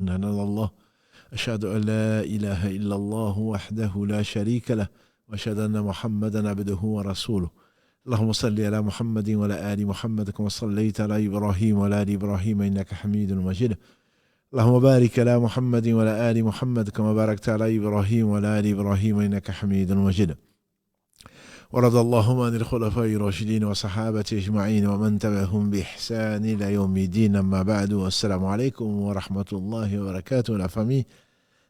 إلا الله أشهد أن لا إله إلا الله وحده لا شريك له وأشهد أن محمدا عبده ورسوله اللهم صل على محمد وعلى آل محمد كما صليت على إبراهيم وعلى آل إبراهيم إنك حميد مجيد اللهم بارك على محمد وعلى آل محمد كما باركت على إبراهيم وعلى آل إبراهيم إنك حميد مجيد ورضى اللهم عن الخلفاء الراشدين وصحابة أجمعين ومن تبعهم بإحسان إلى يوم الدين أما بعد والسلام عليكم ورحمة الله وبركاته la famille,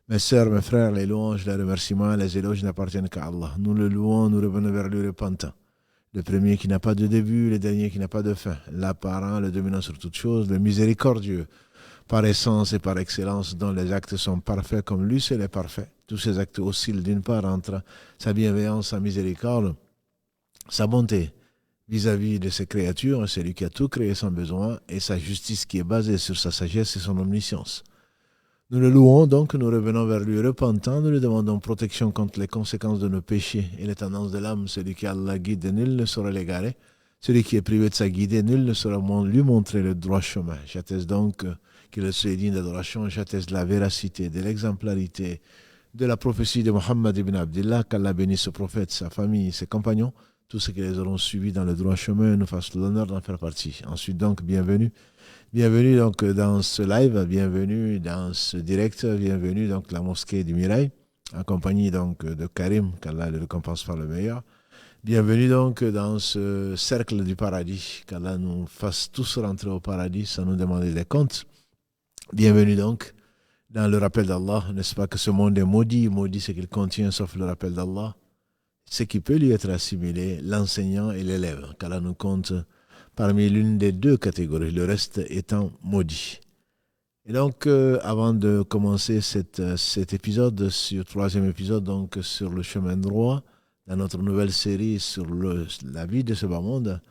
mes sœurs, mes frères, les louanges, les remerciements, les éloges n'appartiennent qu'à Allah. Nous le louons, nous revenons vers lui repentant. Le premier qui n'a pas de début, le dernier qui n'a pas de fin, l'apparent, le dominant sur toute chose, le miséricordieux, par essence et par excellence, dont les actes sont parfaits comme lui seul est parfait. Tous ces actes oscillent d'une part entre sa bienveillance, sa miséricorde, sa bonté vis-à-vis de ses créatures, c'est lui qui a tout créé sans besoin, et sa justice qui est basée sur sa sagesse et son omniscience. Nous le louons donc, nous revenons vers lui repentant, nous lui demandons protection contre les conséquences de nos péchés et les tendances de l'âme. Celui qui a la guide, nul ne saura l'égarer. Celui qui est privé de sa guidée, nul ne saura lui montrer le droit chemin. J'atteste donc qu'il est seul digne d'adoration, j'atteste de la véracité, de l'exemplarité, de la prophétie de Mohammed ibn Abdillah, qu'Allah bénisse ce prophète, sa famille, ses compagnons, tous ceux qui les auront suivis dans le droit chemin, nous fassent l'honneur d'en faire partie. Ensuite donc, bienvenue donc dans ce live, bienvenue dans ce direct, bienvenue donc la mosquée du Mirail, en compagnie donc de Karim, qu'Allah le récompense par le meilleur. Bienvenue donc dans ce cercle du paradis, qu'Allah nous fasse tous rentrer au paradis sans nous demander des comptes. Bienvenue donc dans le rappel d'Allah, n'est-ce pas que ce monde est maudit, maudit ce qu'il contient sauf le rappel d'Allah. Ce qui peut lui être assimilé, l'enseignant et l'élève, qu'Allah nous compte parmi l'une des deux catégories, le reste étant maudit. Et donc, avant de commencer cet épisode, troisième épisode, donc sur le chemin droit, dans notre nouvelle série sur la vie de ce bas monde,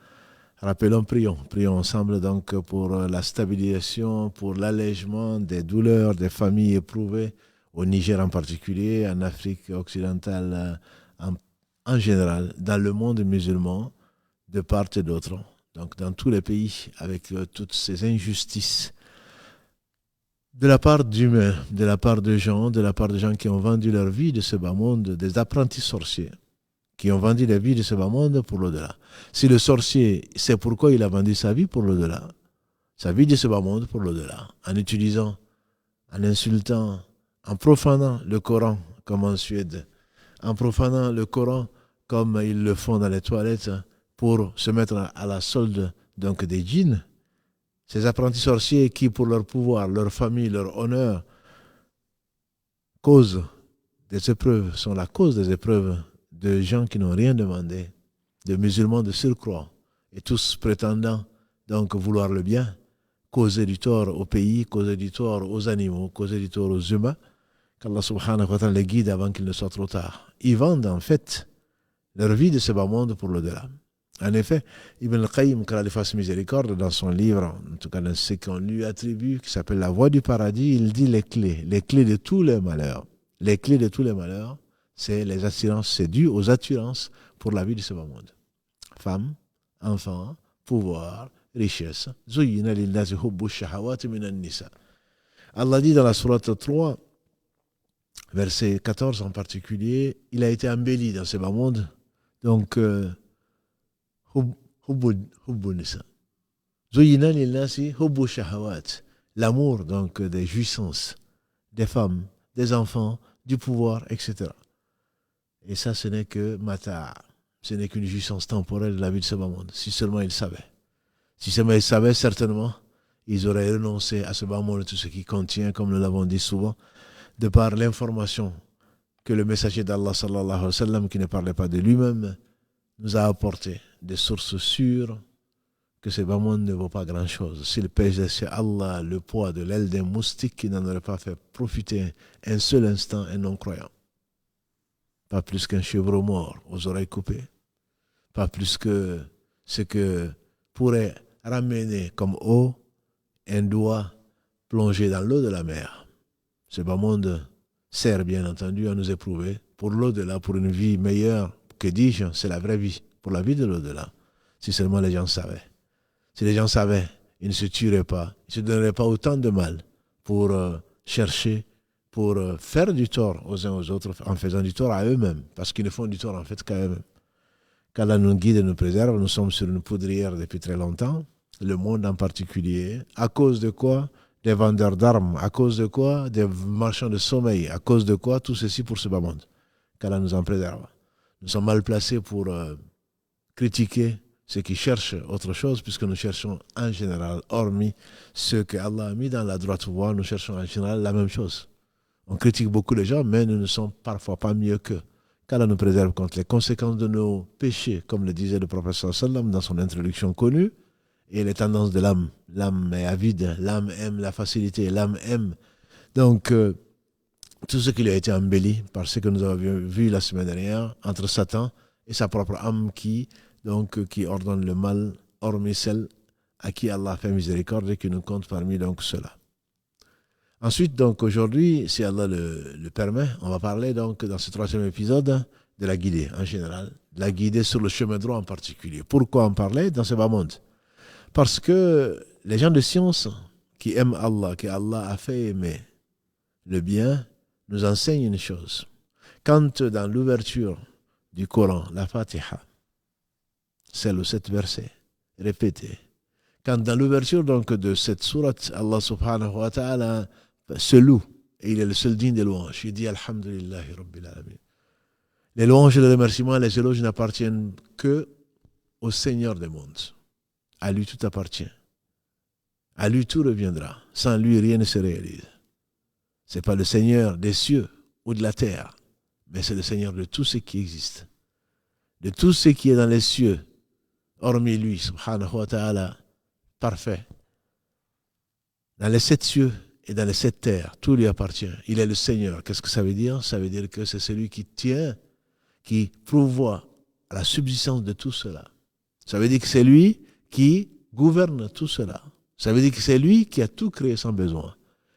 prions ensemble donc pour la stabilisation, pour l'allègement des douleurs des familles éprouvées, au Niger en particulier, en Afrique occidentale en général, dans le monde musulman, de part et d'autre, donc dans tous les pays, avec toutes ces injustices, de la part d'humains, de la part de gens qui ont vendu leur vie de ce bas monde, des apprentis sorciers, qui ont vendu la vie de ce bas monde pour l'au-delà. Si le sorcier sait pourquoi il a vendu sa vie pour l'au-delà, sa vie de ce bas monde pour l'au-delà, en utilisant, en insultant, en profanant le Coran, comme en Suède, en profanant le Coran comme ils le font dans les toilettes pour se mettre à la solde donc des djinns, ces apprentis sorciers qui pour leur pouvoir, leur famille, leur honneur causent des épreuves, sont la cause des épreuves de gens qui n'ont rien demandé, de musulmans de surcroît, et tous prétendant donc vouloir le bien, causer du tort au pays, causer du tort aux animaux, causer du tort aux humains, qu'Allah subhanahu wa ta'ala les guide avant qu'il ne soit trop tard. Ils vendent en fait leur vie de ce bas monde pour l'au-delà. En effet, Ibn al-Qayyim, qu'Allah lui fasse miséricorde, dans son livre, en tout cas dans ce qu'on lui attribue, qui s'appelle La Voie du Paradis, il dit les clés de tous les malheurs. Les clés de tous les malheurs, c'est les attirances, c'est dû aux attirances pour la vie de ce bas monde. Femmes, enfants, pouvoir, richesse. Zuyyina lillahi hubbu shahawati minan nisa. Allah dit dans la sourate 3, verset 14 en particulier, il a été embelli dans ce bas monde. Donc, hubbu nisa. Zuyyina lillahi hubbu shahawat. L'amour donc des jouissances, des femmes, des enfants, du pouvoir, etc. Et ça, ce n'est que mata', ce n'est qu'une jouissance temporelle de la vie de ce bas monde. Si seulement ils savaient. Si seulement ils savaient, certainement, ils auraient renoncé à ce bas monde, tout ce qui contient, comme nous l'avons dit souvent, de par l'information que le messager d'Allah, sallallahu alayhi wa sallam, qui ne parlait pas de lui-même, nous a apporté des sources sûres que ce bas monde ne vaut pas grand-chose. S'il pèse chez Allah le poids de l'aile d'un moustique qui n'en aurait pas fait profiter un seul instant un non-croyant. Pas plus qu'un chevreau mort aux oreilles coupées. Pas plus que ce que pourrait ramener comme eau un doigt plongé dans l'eau de la mer. Ce bas monde sert bien entendu à nous éprouver pour l'au-delà, pour une vie meilleure. Que dis-je? C'est la vraie vie, pour la vie de l'au-delà. Si seulement les gens savaient. Si les gens savaient, ils ne se tueraient pas, ils ne se donneraient pas autant de mal pour chercher pour faire du tort aux uns aux autres en faisant du tort à eux-mêmes, parce qu'ils ne font du tort en fait qu'à eux-mêmes. Qu'Allah nous guide et nous préserve, nous sommes sur une poudrière depuis très longtemps, le monde en particulier. À cause de quoi? Des vendeurs d'armes. À cause de quoi? Des marchands de sommeil. À cause de quoi? Tout ceci pour ce bas monde. Qu'Allah nous en préserve. Nous sommes mal placés pour critiquer ceux qui cherchent autre chose, puisque nous cherchons en général, hormis ceux que Allah a mis dans la droite voie, nous cherchons en général la même chose. On critique beaucoup les gens, mais nous ne sommes parfois pas mieux qu'eux. Qu'Allah nous préserve contre les conséquences de nos péchés, comme le disait le prophète sallam dans son introduction connue, et les tendances de l'âme. L'âme est avide, l'âme aime la facilité, l'âme aime. Donc, tout ce qui lui a été embelli par ce que nous avons vu la semaine dernière, entre Satan et sa propre âme qui ordonne le mal, hormis celle à qui Allah fait miséricorde et qui nous compte parmi donc ceux-là. Ensuite, donc, aujourd'hui, si Allah le permet, on va parler donc dans ce troisième épisode de la guider en général, de la guider sur le chemin droit en particulier. Pourquoi en parler dans ce bas monde? Parce que les gens de science qui aiment Allah, que Allah a fait aimer le bien, nous enseignent une chose. Quand dans l'ouverture du Coran, la Fatiha, celle aux 7 versets, répétés, quand dans l'ouverture donc de cette sourate, Allah subhanahu wa ta'ala se loue, et il est le seul digne des louanges. Il dit Alhamdulillahi Rabbil Alamin. Les louanges et les remerciements, les éloges n'appartiennent que au Seigneur des mondes. À lui tout appartient. À lui tout reviendra. Sans lui, rien ne se réalise. Ce n'est pas le Seigneur des cieux ou de la terre, mais c'est le Seigneur de tout ce qui existe. De tout ce qui est dans les cieux, hormis lui, subhanahu wa ta'ala, parfait. Dans les 7 cieux et dans les 7 terres, tout lui appartient. Il est le Seigneur. Qu'est-ce que ça veut dire? Ça veut dire que c'est celui qui tient, qui pourvoit à la subsistance de tout cela. Ça veut dire que c'est lui qui gouverne tout cela. Ça veut dire que c'est lui qui a tout créé sans besoin.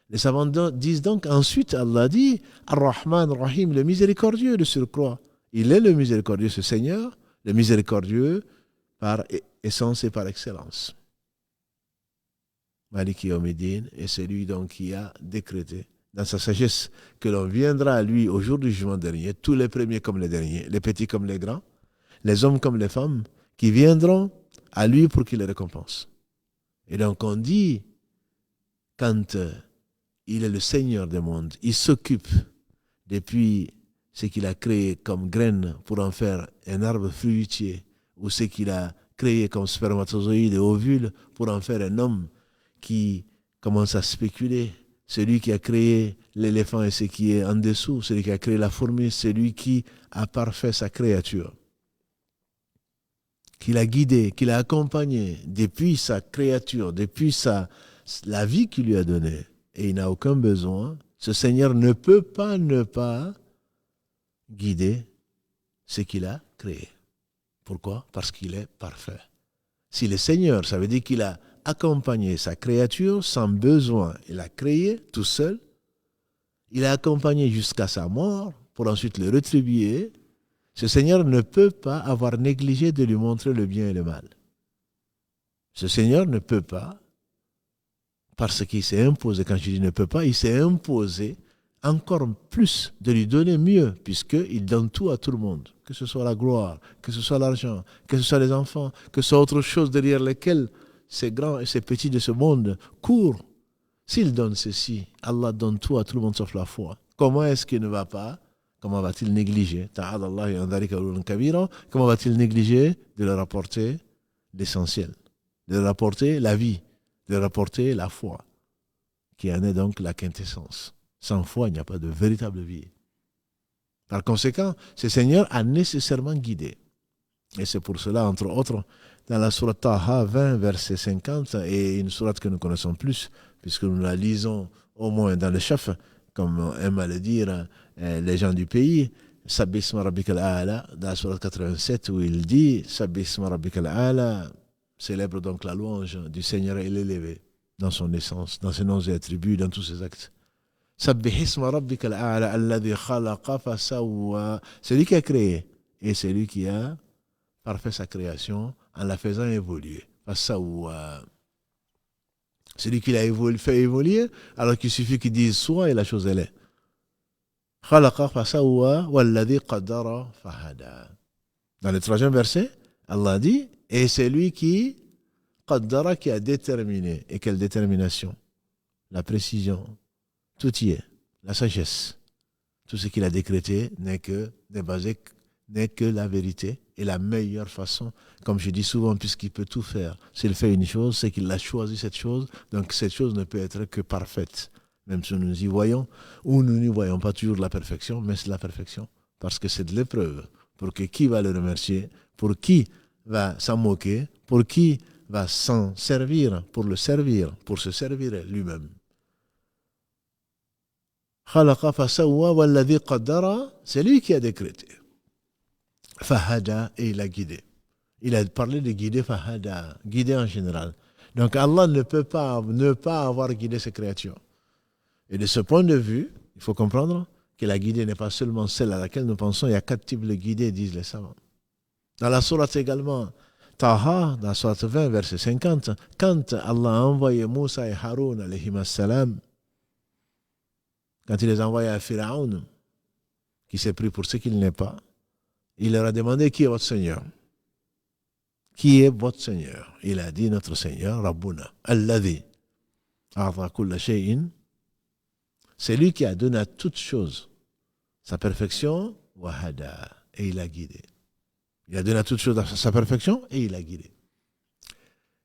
Les savants disent donc ensuite, Allah dit, Ar-Rahman, Ar-Rahim, le miséricordieux de surcroît. Il est le miséricordieux, ce Seigneur, le miséricordieux par essence et par excellence. Maliki Yawmiddin, et c'est lui donc qui a décrété dans sa sagesse que l'on viendra à lui au jour du jugement dernier, tous les premiers comme les derniers, les petits comme les grands, les hommes comme les femmes, qui viendront à lui pour qu'il les récompense. Et donc on dit, quand il est le Seigneur des mondes, il s'occupe depuis ce qu'il a créé comme graine pour en faire un arbre fruitier, ou ce qu'il a créé comme spermatozoïde et ovule pour en faire un homme qui commence à spéculer. Celui qui a créé l'éléphant et ce qui est en dessous, celui qui a créé la fourmi, celui qui a parfait sa créature, qu'il a guidé, qu'il a accompagné depuis sa créature, depuis la vie qu'il lui a donnée. Et il n'a aucun besoin. Ce Seigneur ne peut pas ne pas guider ce qu'il a créé. Pourquoi? Parce qu'il est parfait. S'il est Seigneur, ça veut dire qu'il a accompagné sa créature sans besoin. Il l'a créé tout seul. Il a accompagné jusqu'à sa mort pour ensuite le rétribuer. Ce Seigneur ne peut pas avoir négligé de lui montrer le bien et le mal. Ce Seigneur ne peut pas, parce qu'il s'est imposé, quand je dis ne peut pas, il s'est imposé encore plus de lui donner mieux, puisqu'il donne tout à tout le monde, que ce soit la gloire, que ce soit l'argent, que ce soit les enfants, que ce soit autre chose derrière lesquelles ces grands et ces petits de ce monde courent. S'il donne ceci, Allah donne tout à tout le monde sauf la foi. Comment est-ce qu'il ne va pas? Comment va-t-il négliger? Comment va-t-il négliger de leur apporter l'essentiel, de leur apporter la vie, de leur apporter la foi, qui en est donc la quintessence. Sans foi, il n'y a pas de véritable vie. Par conséquent, ce Seigneur a nécessairement guidé. Et c'est pour cela, entre autres, dans la sourate Taha 20, verset 50, et une sourate que nous connaissons plus, puisque nous la lisons au moins dans le chef, comme aiment à le dire les gens du pays, Sabbisma Rabbikal A'la, dans la sourate 87, où il dit Sabbisma Rabbikal A'la, célèbre donc la louange du Seigneur et l'élevé, dans son essence, dans ses noms et attributs, dans tous ses actes. Sabbihisma Rabbikal A'la, alladhi khalaqa fasawwa, c'est lui qui a créé, et c'est lui qui a parfait sa création en la faisant évoluer. Fasawwa. C'est lui qui l'a fait évoluer, alors qu'il suffit qu'il dise soit et la chose elle est. Khalaqa fasawwa walladhi qaddara fahada. Dans le troisième verset, Allah dit, et c'est lui qui qaddara, qui a déterminé. Et quelle détermination? La précision. Tout y est. La sagesse. Tout ce qu'il a décrété n'est que la vérité et la meilleure façon. Comme je dis souvent, puisqu'il peut tout faire, s'il fait une chose, c'est qu'il a choisi cette chose, donc cette chose ne peut être que parfaite. Même si nous y voyons, ou nous n'y voyons pas toujours la perfection, mais c'est la perfection. Parce que c'est de l'épreuve. Pour que qui va le remercier? Pour qui va s'en moquer? Pour qui va s'en servir? Pour le servir, pour se servir lui-même. Khalaqa fasawwa walladhi qaddara, c'est lui qui a décrété. Fahada, et il a guidé. Il a parlé de guider Fahada, guider en général. Donc Allah ne peut pas ne pas avoir guidé ses créatures. Et de ce point de vue, il faut comprendre que la guidée n'est pas seulement celle à laquelle nous pensons. Il y a 4 types de guidées, disent les savants. Dans la sourate également, Taha, dans la sourate 20, verset 50, quand Allah a envoyé Moussa et Haroun, alayhim salam, quand il les a envoyés à Pharaon, qui s'est pris pour ce qu'il n'est pas, il leur a demandé qui est votre Seigneur. Qui est votre Seigneur? Il a dit notre Seigneur, Rabbuna, Alladhi, a'ta kulla shay'in. C'est lui qui a donné à toute chose sa perfection, wahada, et il a guidé. Il a donné à toute chose sa perfection et il a guidé.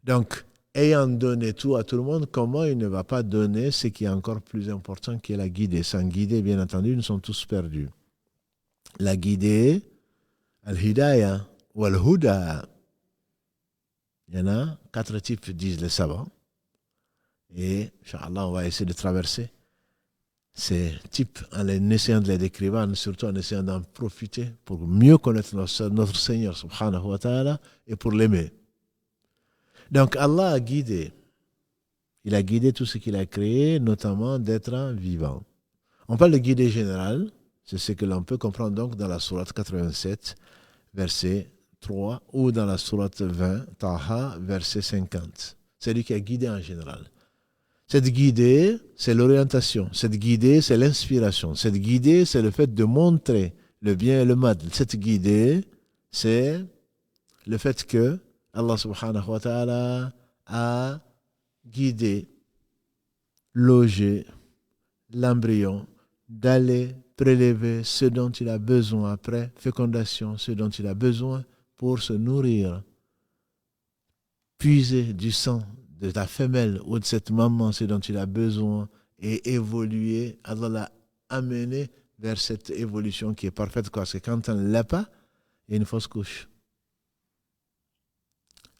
Donc, ayant donné tout à tout le monde, comment il ne va pas donner ce qui est encore plus important, qui est la guidée? Sans guider, bien entendu, nous sommes tous perdus. La guidée, al-hidayah ou al-huda, il y en a 4 types, disent les savants. Et, Inch'Allah, on va essayer de traverser ces types en essayant de les décrire, surtout en essayant d'en profiter pour mieux connaître notre Seigneur, subhanahu wa ta'ala, et pour l'aimer. Donc, Allah a guidé. Il a guidé tout ce qu'il a créé, notamment d'être vivant. On parle de guidée générale, c'est ce que l'on peut comprendre donc dans la sourate 87, verset 3, ou dans la sourate 20, Taha, verset 50. C'est lui qui a guidé en général. Cette guidée, c'est l'orientation. Cette guidée, c'est l'inspiration. Cette guidée, c'est le fait de montrer le bien et le mal. Cette guidée, c'est le fait que Allah subhanahu wa ta'ala a guidé, logé l'embryon d'aller prélever ce dont il a besoin après fécondation, ce dont il a besoin pour se nourrir, puiser du sang de ta femelle ou de cette maman, ce dont il a besoin, et évoluer. Allah l'a amené vers cette évolution qui est parfaite, parce que quand on ne l'a pas, il y a une fausse couche.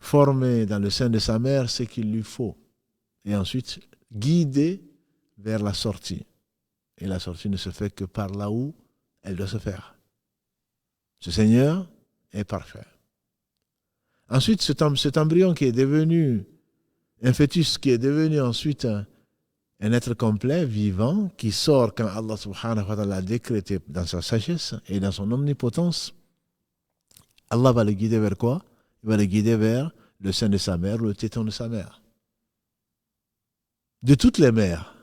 Former dans le sein de sa mère ce qu'il lui faut, et ensuite guider vers la sortie. Et la sortie ne se fait que par là où elle doit se faire. Ce Seigneur est parfait. Ensuite, cet embryon qui est devenu un fœtus, qui est devenu ensuite un être complet, vivant, qui sort quand Allah subhanahu wa ta'ala l'a décrété dans sa sagesse et dans son omnipotence, Allah va le guider vers quoi? Il va le guider vers le sein de sa mère, le téton de sa mère. De toutes les mères,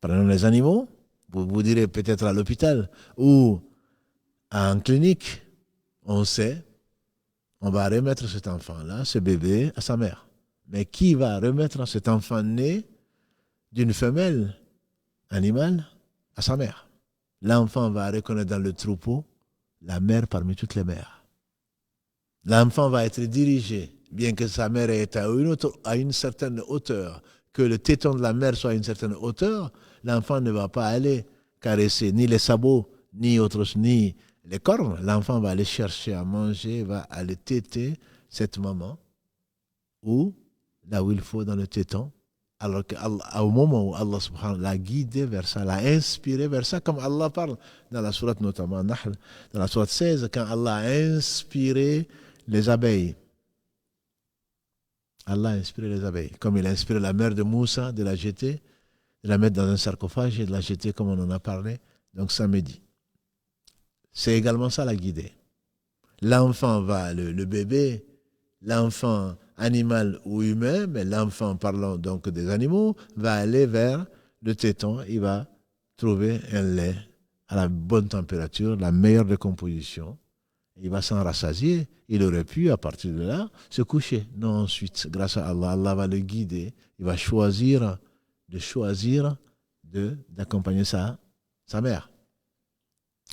prenons les animaux, vous direz peut-être à l'hôpital ou en clinique, on sait, on va remettre cet enfant-là, ce bébé, à sa mère. Mais qui va remettre cet enfant né d'une femelle animale à sa mère? L'enfant va reconnaître dans le troupeau la mère parmi toutes les mères. L'enfant va être dirigé, bien que sa mère est à une certaine hauteur, que le téton de la mère soit à une certaine hauteur, l'enfant ne va pas aller caresser ni les sabots, ni les cornes. L'enfant va aller chercher à manger, va aller téter cette maman, ou là où il faut dans le téton, alors qu'au moment où Allah subhanahu wa ta'ala l'a guidé vers ça, l'a inspiré vers ça, comme Allah parle dans la sourate notamment Nahl, dans la sourate 16, quand Allah a inspiré les abeilles. Allah a inspiré les abeilles, comme il a inspiré la mère de Moussa de la jeter, de la mettre dans un sarcophage et de la jeter comme on en a parlé, donc samedi. C'est également ça la guidée. L'enfant va, le bébé, l'enfant animal ou humain, mais l'enfant, parlant donc des animaux, va aller vers le téton, il va trouver un lait à la bonne température, la meilleure décomposition. Il va s'en rassasier. Il aurait pu, à partir de là, se coucher. Non, ensuite, grâce à Allah, Allah va le guider. Il va choisir d'accompagner sa mère.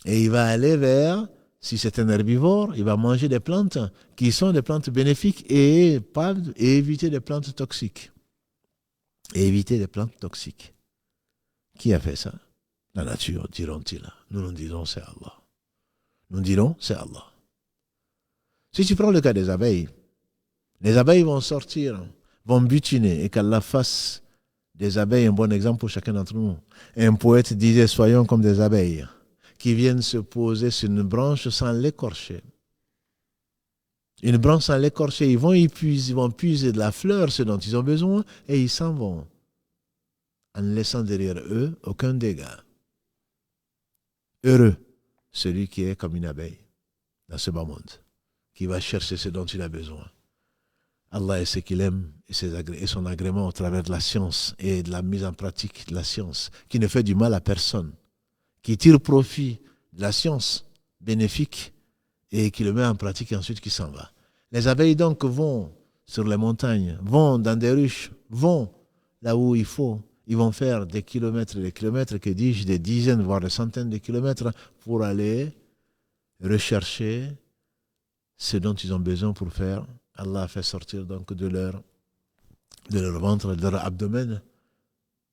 Et il va aller vers, si c'est un herbivore, il va manger des plantes qui sont des plantes bénéfiques et éviter des plantes toxiques. Et éviter des plantes toxiques. Qui a fait ça? La nature, diront-ils. Nous disons, c'est Allah. Nous dirons, c'est Allah. Si tu prends le cas des abeilles, les abeilles vont sortir, vont butiner, et qu'Allah fasse des abeilles un bon exemple pour chacun d'entre nous. Un poète disait, soyons comme des abeilles qui viennent se poser sur une branche sans l'écorcher. Une branche sans l'écorcher, ils vont puiser de la fleur, ce dont ils ont besoin, et ils s'en vont, en ne laissant derrière eux aucun dégât. Heureux celui qui est comme une abeille dans ce bas monde, qui va chercher ce dont il a besoin. Allah est ce qu'il aime et son agrément au travers de la science et de la mise en pratique de la science, qui ne fait du mal à personne, qui tire profit de la science bénéfique et qui le met en pratique et ensuite qui s'en va. Les abeilles donc vont sur les montagnes, vont dans des ruches, vont là où il faut. Ils vont faire des kilomètres et des kilomètres, que dis-je, des dizaines, voire des centaines de kilomètres pour aller rechercher ce dont ils ont besoin pour faire. Allah a fait sortir donc de leur ventre, de leur abdomen,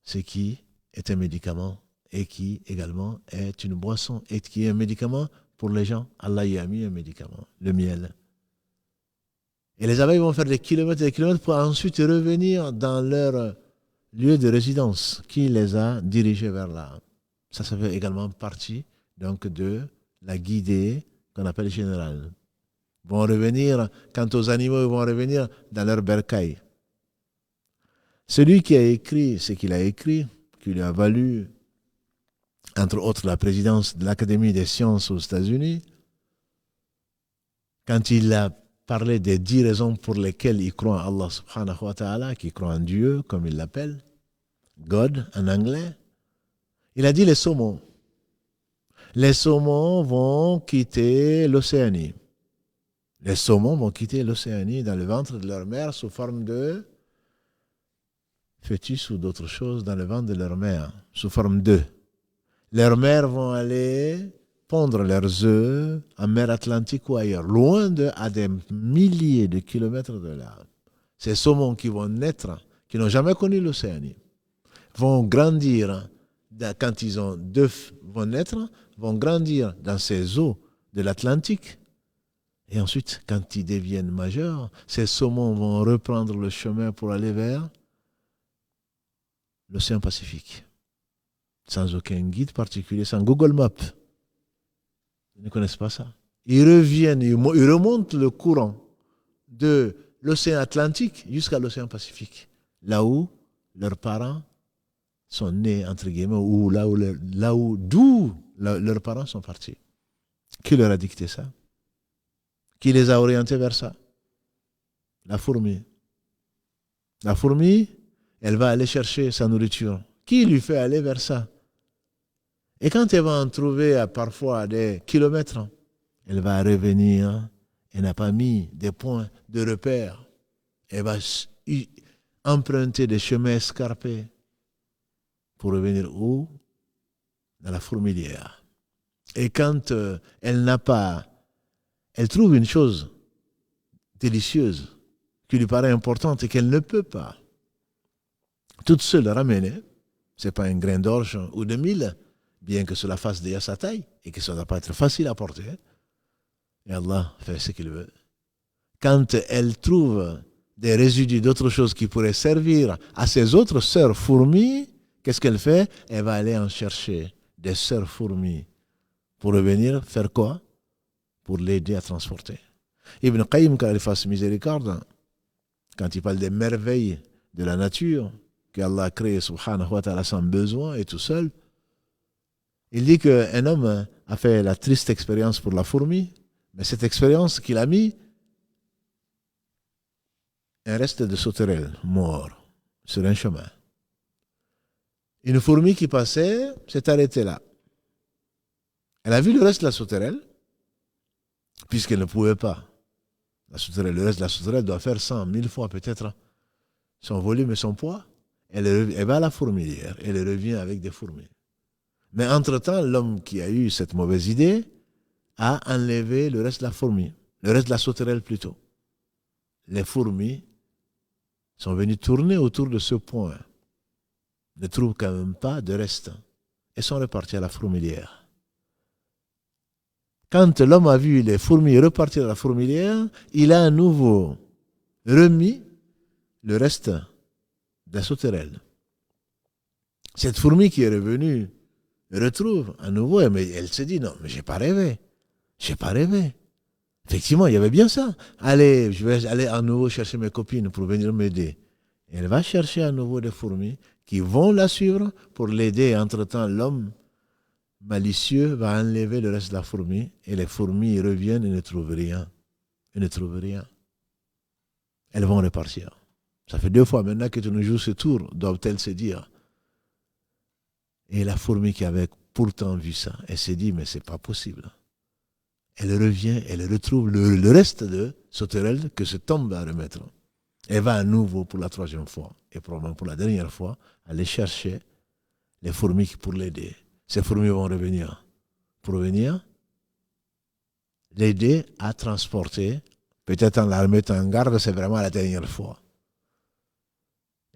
ce qui est un médicament et qui également est une boisson et qui est un médicament pour les gens. Allah y a mis un médicament, le miel. Et les abeilles vont faire des kilomètres et des kilomètres pour ensuite revenir dans leur lieu de résidence qui les a dirigés vers là. Ça fait également partie donc de la guidée qu'on appelle générale. Vont revenir, quant aux animaux, ils vont revenir dans leur bercail. Celui qui a écrit ce qu'il a écrit, qui lui a valu, entre autres, la présidence de l'Académie des sciences aux États-Unis, quand il a parlé des 10 raisons pour lesquelles il croit en Allah subhanahu wa ta'ala, qui croit en Dieu, comme il l'appelle, God en anglais, il a dit les saumons. Les saumons vont quitter l'Océanie. Les saumons vont quitter l'Océanie dans le ventre de leur mère sous forme de fœtus ou d'autres choses dans le ventre de leur mère, sous forme d'œufs. Leurs mères vont aller pondre leurs œufs en mer Atlantique ou ailleurs, loin à des milliers de kilomètres de là. Ces saumons qui vont naître, qui n'ont jamais connu l'Océanie, vont grandir, quand ils ont d'œufs, vont naître, vont grandir dans ces eaux de l'Atlantique. Et ensuite, quand ils deviennent majeurs, ces saumons vont reprendre le chemin pour aller vers l'océan Pacifique. Sans aucun guide particulier, sans Google Maps. Ils ne connaissent pas ça. Ils reviennent, ils remontent le courant de l'océan Atlantique jusqu'à l'océan Pacifique, là où leurs parents sont nés, entre guillemets, ou d'où leurs parents sont partis. Qui leur a dicté ça? Qui les a orientés vers ça? La fourmi. La fourmi, elle va aller chercher sa nourriture. Qui lui fait aller vers ça? Et quand elle va en trouver parfois à des kilomètres, elle va revenir. Elle n'a pas mis des points de repère. Elle va emprunter des chemins escarpés pour revenir où? Dans la fourmilière. Et quand elle trouve une chose délicieuse qui lui paraît importante et qu'elle ne peut pas toute seule ramener, ce n'est pas un grain d'orge ou de mil, bien que cela fasse déjà sa taille et que ça ne doit pas être facile à porter. Et Allah fait ce qu'il veut. Quand elle trouve des résidus d'autres choses qui pourraient servir à ses autres sœurs fourmis, qu'est-ce qu'elle fait? Elle va aller en chercher des sœurs fourmis pour revenir faire quoi? Pour l'aider à transporter. Ibn Qayyim, quand il fasse miséricorde, quand il parle des merveilles de la nature qu'Allah a créé subhanahu wa ta'ala sans besoin et tout seul, il dit qu'un homme a fait la triste expérience pour la fourmi, mais cette expérience qu'il a mis, un reste de sauterelle mort sur un chemin. Une fourmi qui passait s'est arrêtée là. Elle a vu le reste de la sauterelle, puisqu'elle ne pouvait pas. Le reste de la sauterelle doit faire 100, 1000 fois peut-être son volume et son poids. Elle va à la fourmilière, elle revient avec des fourmis. Mais entre-temps, l'homme qui a eu cette mauvaise idée a enlevé le reste de la fourmi, le reste de la sauterelle plutôt. Les fourmis sont venues tourner autour de ce point, ne trouvent quand même pas de reste et sont reparties à la fourmilière. Quand l'homme a vu les fourmis repartir à la fourmilière, il a à nouveau remis le reste de la sauterelle. Cette fourmi qui est revenue retrouve à nouveau, mais elle se dit non, mais j'ai pas rêvé. Effectivement, il y avait bien ça. Allez, je vais aller à nouveau chercher mes copines pour venir m'aider. Elle va chercher à nouveau des fourmis qui vont la suivre pour l'aider. Entre-temps, l'homme malicieux va enlever le reste de la fourmi et les fourmis reviennent et ne trouvent rien. Elles vont repartir. Ça fait 2 fois maintenant que tu nous joues ce tour, doivent-elles se dire. Et la fourmi qui avait pourtant vu ça, elle s'est dit, mais c'est pas possible. Elle revient, elle retrouve le reste de sauterelle que cet homme va remettre. Elle va à nouveau pour la 3e fois, et probablement pour la dernière fois, aller chercher les fourmis pour l'aider. Ces fourmis vont revenir. Pour venir l'aider à transporter, peut-être en la remettant en garde, c'est vraiment la dernière fois.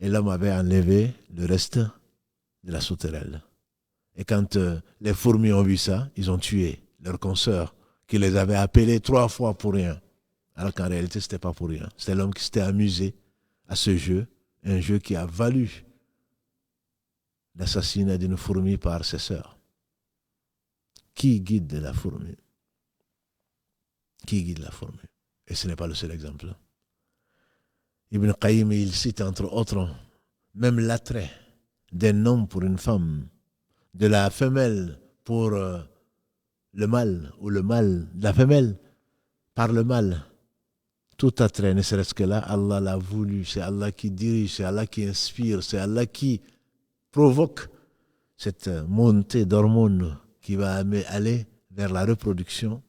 Et l'homme avait enlevé le reste de la sauterelle. Et quand les fourmis ont vu ça, ils ont tué leurs consoeurs qui les avaient appelés 3 fois pour rien. Alors qu'en réalité, ce n'était pas pour rien. C'était l'homme qui s'était amusé à ce jeu, un jeu qui a valu l'assassinat d'une fourmi par ses sœurs. Qui guide la fourmi? Et ce n'est pas le seul exemple. Ibn Qayyim, il cite entre autres même l'attrait d'un homme pour une femme, de la femelle pour le mâle, ou le mâle de la femelle par le mâle. Tout attrait, ne serait-ce que là, Allah l'a voulu, c'est Allah qui dirige, c'est Allah qui inspire, c'est Allah qui provoque cette montée d'hormones qui va aller vers la reproduction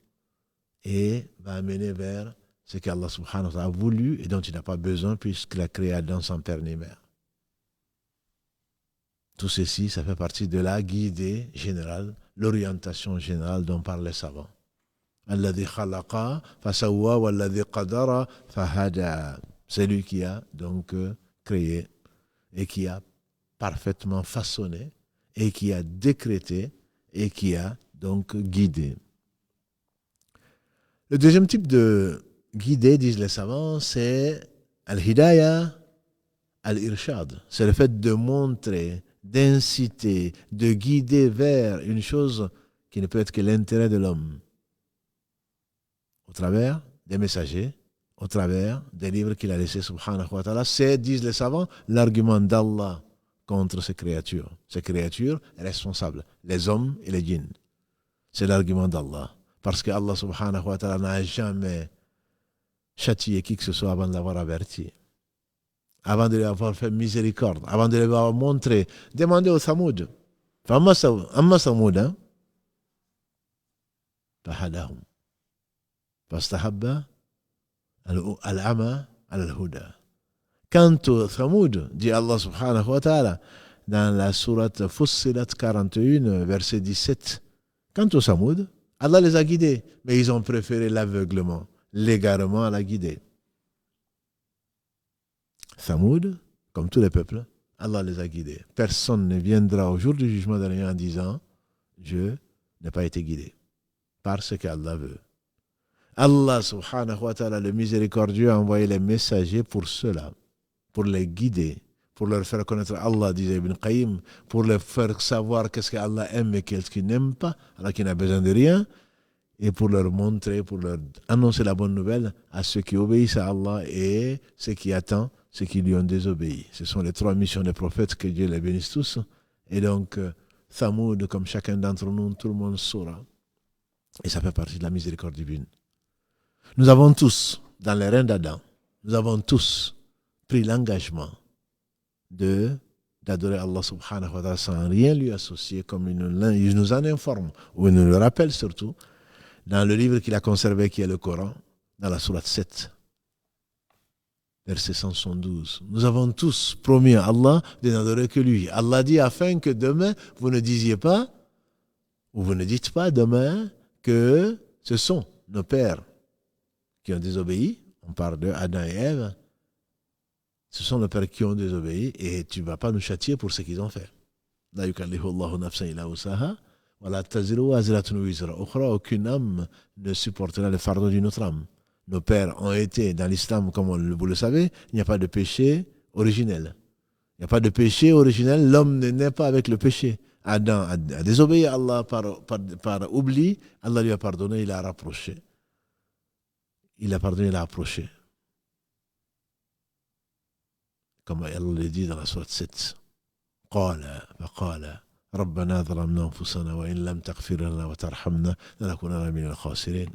et va amener vers ce qu'Allah subhanahu wa ta'ala a voulu et dont il n'a pas besoin puisqu'il a créé Adam sans père ni mère. Tout ceci, ça fait partie de la guidée générale, l'orientation générale dont parlent les savants. Alladhi khalaqa fasawwa walladhi qadara fahada. C'est lui qui a donc créé et qui a parfaitement façonné et qui a décrété et qui a donc guidé. Le deuxième type de guidée, disent les savants, c'est al-hidayah al-irshad. C'est le fait de montrer, d'inciter, de guider vers une chose qui ne peut être que l'intérêt de l'homme. Au travers des messagers, au travers des livres qu'il a laissés, subhanahu wa ta'ala. C'est, disent les savants, l'argument d'Allah contre ces créatures. Ces créatures responsables, les hommes et les djinns. C'est l'argument d'Allah. Parce que Allah subhanahu wa ta'ala n'a jamais châtié qui que ce soit avant de l'avoir averti. Avant de lui avoir fait miséricorde, avant de lui avoir montré. Demandez au Thamoud. Amma Thamoud, hein? Fahadahum. Fastahabba al-ama al-huda. Quant au Thamoud, dit Allah subhanahu wa ta'ala, dans la sourate Fussilat 41, verset 17, quant au Thamoud, Allah les a guidés, mais ils ont préféré l'aveuglement, l'égarement à la guidée. Thamoud, comme tous les peuples, Allah les a guidés. Personne ne viendra au jour du jugement dernier en disant « Je n'ai pas été guidé » parce qu'Allah veut. Allah subhanahu wa ta'ala, le miséricordieux, a envoyé les messagers pour cela, pour les guider, pour leur faire connaître Allah, disait Ibn Qayyim, pour leur faire savoir qu'est-ce qu'Allah aime et qu'est-ce qu'il n'aime pas, alors qu'il n'a besoin de rien, et pour leur montrer, pour leur annoncer la bonne nouvelle à ceux qui obéissent à Allah et ceux qui attendent, ceux qui lui ont désobéi. Ce sont les 3 missions des prophètes, que Dieu les bénisse tous. Et donc, Thamoud, comme chacun d'entre nous, tout le monde saura. Et ça fait partie de la miséricorde divine. Nous avons tous, dans les reins d'Adam, nous avons tous pris l'engagement d'adorer Allah subhanahu wa ta'ala sans rien lui associer, comme il nous en informe, ou il nous le rappelle surtout, dans le livre qu'il a conservé, qui est le Coran, dans la sourate 7, verset 172. Nous avons tous promis à Allah de n'adorer que lui. Allah dit, afin que demain, vous ne disiez pas, ou vous ne dites pas demain, que ce sont nos pères qui ont désobéi. On parle de Adam et Ève. Ce sont nos pères qui ont désobéi et tu ne vas pas nous châtier pour ce qu'ils ont fait. La yukallifu Allahu nafsan illa wusaha wa la taziru waziratun wizra ukhra. Aucune âme ne supportera le fardeau d'une autre âme. Nos pères ont été dans l'islam, comme vous le savez, il n'y a pas de péché originel. Il n'y a pas de péché originel, l'homme ne naît pas avec le péché. Adam a désobéi à Allah par oubli, Allah lui a pardonné, il a rapproché. Il a pardonné, il a approché. Comme Allah le dit dans la sourate 7. قال فقال ربنا ظلمنا أنفسنا وإن لم تغفر لنا وترحمنا لنكونن من الخاسرين.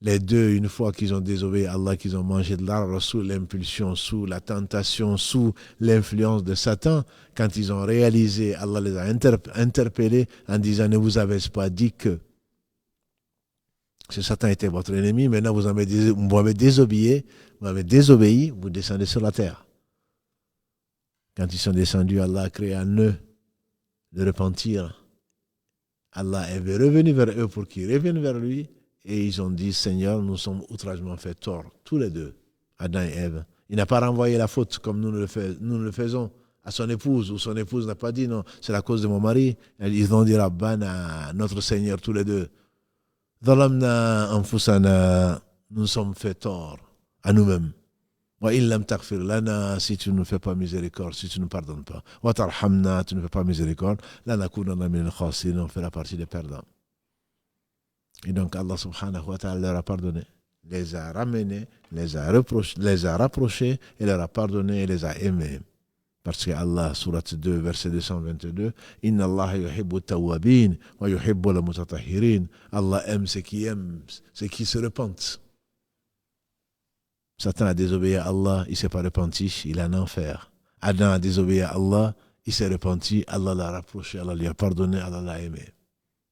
Les deux, une fois qu'ils ont désobéi à Allah, qu'ils ont mangé de l'arbre sous l'impulsion, sous la tentation, sous l'influence de Satan, quand ils ont réalisé, Allah les a interpellés en disant, ne vous avez pas dit que Satan était votre ennemi, maintenant vous m'avez désobéi, vous descendez sur la terre. Quand ils sont descendus, Allah a créé un nœud de repentir. Allah est revenu vers eux pour qu'ils reviennent vers lui. Et ils ont dit, Seigneur, nous sommes outragement fait tort, tous les deux, Adam et Ève. Il n'a pas renvoyé la faute comme nous le faisons à son épouse, ou son épouse n'a pas dit, non, c'est la cause de mon mari. Ils ont dit, Rabbana, notre Seigneur, tous les deux. Dhalamna anfusana, nous sommes fait tort à nous-mêmes. Wa illam taghfir lana, si tu ne nous fais pas miséricorde, si tu ne nous pardonnes pas. Wa tarhamna, tu ne fais pas miséricorde. Lanakunanna min al-khasirin, on fait la partie des perdants. Et donc Allah subhanahu wa ta'ala leur a pardonné, les a ramenés, les a rapprochés, et leur a pardonné et les a aimés. Parce que Allah, sourate 2, verset 222, Inna Allah yuhibbu tawwabin wa yuhibbu la mutatahhirin. Allah aime ceux qui se repentent. Satan a désobéi à Allah, il ne s'est pas repenti, il est en enfer. Adam a désobéi à Allah, il s'est repenti, Allah l'a rapproché, Allah lui a pardonné, Allah l'a aimé.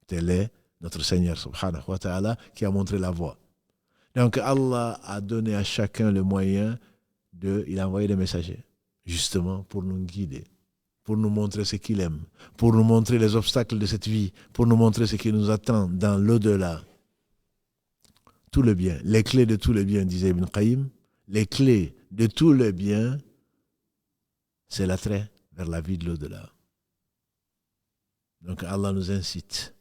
Tel est notre Seigneur subhanahu wa ta'ala qui a montré la voie. Donc Allah a donné à chacun le moyen il a envoyé des messagers, justement pour nous guider, pour nous montrer ce qu'il aime, pour nous montrer les obstacles de cette vie, pour nous montrer ce qui nous attend dans l'au-delà. Tout le bien, les clés de tout le bien, disait Ibn Qayyim, les clés de tout le bien, c'est l'attrait vers la vie de l'au-delà. Donc Allah nous incite,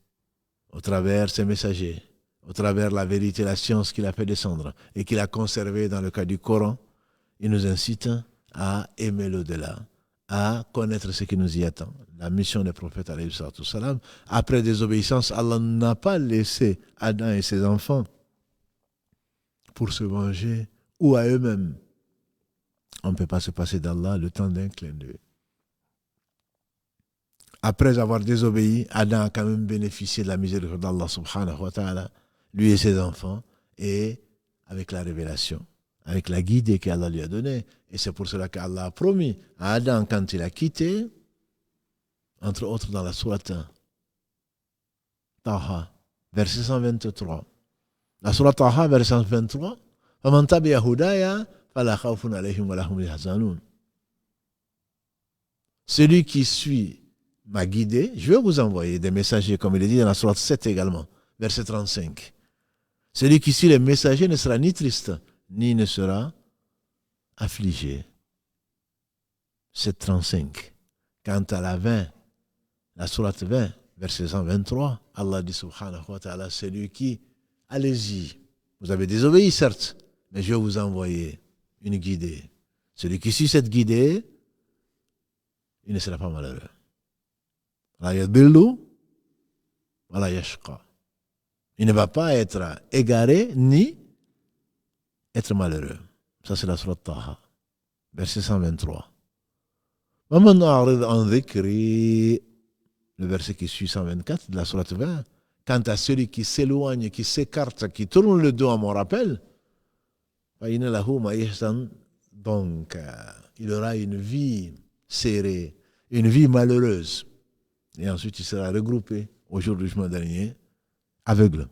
au travers ses messagers, au travers la vérité, la science qu'il a fait descendre et qu'il a conservé dans le cas du Coran, il nous incite à aimer l'au-delà, à connaître ce qui nous y attend. La mission des prophètes, alayhi salatu salam, après désobéissance, Allah n'a pas laissé Adam et ses enfants pour se venger ou à eux-mêmes. On ne peut pas se passer d'Allah le temps d'un clin d'œil. Après avoir désobéi, Adam a quand même bénéficié de la miséricorde d'Allah subhanahu wa ta'ala, lui et ses enfants, et avec la révélation, avec la guidée qu'Allah lui a donnée. Et c'est pour cela qu'Allah a promis à Adam, quand il a quitté, entre autres dans la sourate Taha, verset 123. La sourate Taha, verset 123, فَمَنْ تَبِعَ هُدَايَ فَلَا خَوْفٌ عَلَيْهِمْ وَلَا هُمْ يَحْزَنُونَ. Celui qui suit m'a guidé, je vais vous envoyer des messagers, comme il est dit dans la sourate 7 également, verset 35. Celui qui suit les messagers ne sera ni triste, ni ne sera affligé. 7.35. Quant à la 20, la sourate 20, verset 123, Allah dit subhanahu wa ta'ala, celui qui, allez-y, vous avez désobéi certes, mais je vais vous envoyer une guidée. Celui qui suit cette guidée, il ne sera pas malheureux. La yadillu, wala yashqa. Il ne va pas être égaré ni être malheureux. Ça c'est la sourate Taha, verset 123. وَمَنْ أَعْرِضْ عَنْ ذِكْرِي, le verset qui suit 124 de la sourate 20. Quant à celui qui s'éloigne, qui s'écarte, qui tourne le dos à mon rappel, فَإِنَّ لَهُ مَعِيشَةً Donc, il aura une vie serrée, une vie malheureuse. Et ensuite, il sera regroupé au jour du jugement dernier, aveugle.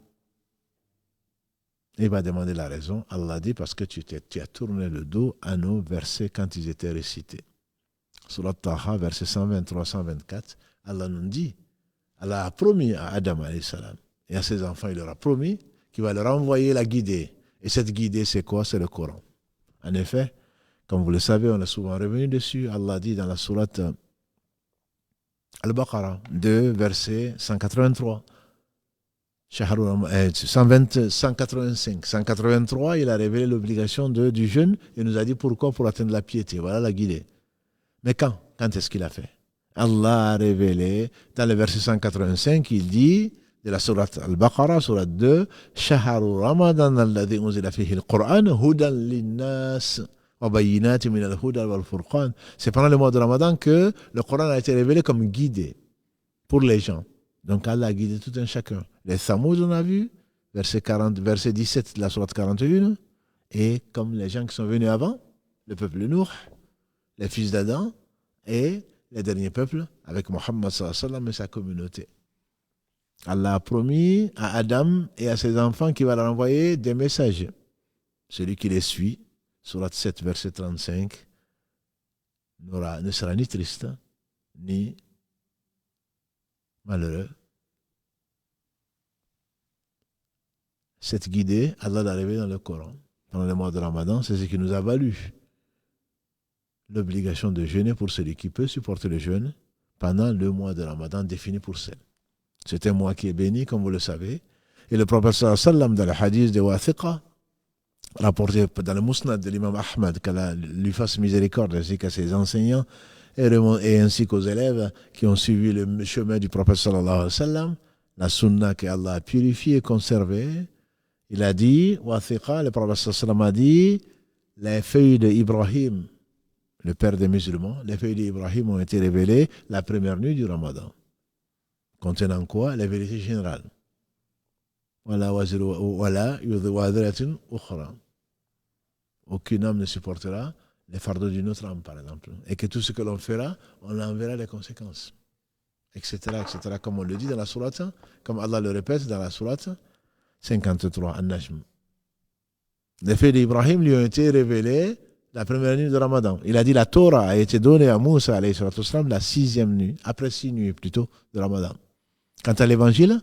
Il va demander la raison. Allah dit parce que tu as tourné le dos à nos versets quand ils étaient récités. Surat Taha, verset 123-124, Allah nous dit, Allah a promis à Adam alayhi salam et à ses enfants, il leur a promis qu'il va leur envoyer la guidée. Et cette guidée, c'est quoi? C'est le Coran. En effet, comme vous le savez, on est souvent revenu dessus. Allah dit dans la sourate Al-Baqarah 2, verset 183. 185, 183, il a révélé l'obligation du jeûne et nous a dit pourquoi, pour atteindre la piété. Voilà la guidée. Mais quand est-ce qu'il a fait? Allah a révélé dans le verset 185, il dit de la sourate Al-Baqarah, sourate 2, Shaharu Ramadan alladhi unzila fihi al-Qur'an hudan linnas wa bayyinatin min al-huda wal furqan. C'est pendant le mois de Ramadan que le Coran a été révélé comme guidé pour les gens. Donc Allah a guidé tout un chacun. Les Thamoud, on a vu, verset 17 de la sourate 41, et comme les gens qui sont venus avant, le peuple Nour, les fils d'Adam, et les derniers peuples, avec Mohammed sallallahu alayhi wa sallam et sa communauté. Allah a promis à Adam et à ses enfants qu'il va leur envoyer des messages. Celui qui les suit, sourate 7, verset 35, ne sera ni triste, ni malheureux. Cette guidée, Allah l'a révélée dans le Coran. Pendant le mois de Ramadan, c'est ce qui nous a valu l'obligation de jeûner pour celui qui peut supporter le jeûne pendant le mois de Ramadan défini pour celle. C'est un mois qui est béni, comme vous le savez. Et le prophète sallallahu alayhi wa sallam, dans le hadith de Wathiqa, rapporté dans le Musnad de l'imam Ahmad, qu'Allah lui fasse miséricorde, ainsi qu'à ses enseignants, et ainsi qu'aux élèves qui ont suivi le chemin du prophète sallallahu alayhi wa sallam, la sunna qu'Allah a purifiée et conservée. Il a dit, Wathiqa, le prophète sallallahu alayhi wa sallam a dit, les feuilles d'Ibrahim, le père des musulmans, les feuilles d'Ibrahim ont été révélées la première nuit du Ramadan. Contenant quoi? La vérité générale. Aucune âme ne supportera les fardeaux d'une autre âme, par exemple. Et que tout ce que l'on fera, on en verra les conséquences. Etc., etc. Comme on le dit dans la sourate, comme Allah le répète dans la sourate 53, An-Najm. Les faits d'Ibrahim lui ont été révélés la première nuit de Ramadan. Il a dit la Torah a été donnée à Moussa alayhi salatu wassalam la 6e nuit, après 6 nuits plutôt de Ramadan. Quant à l'évangile,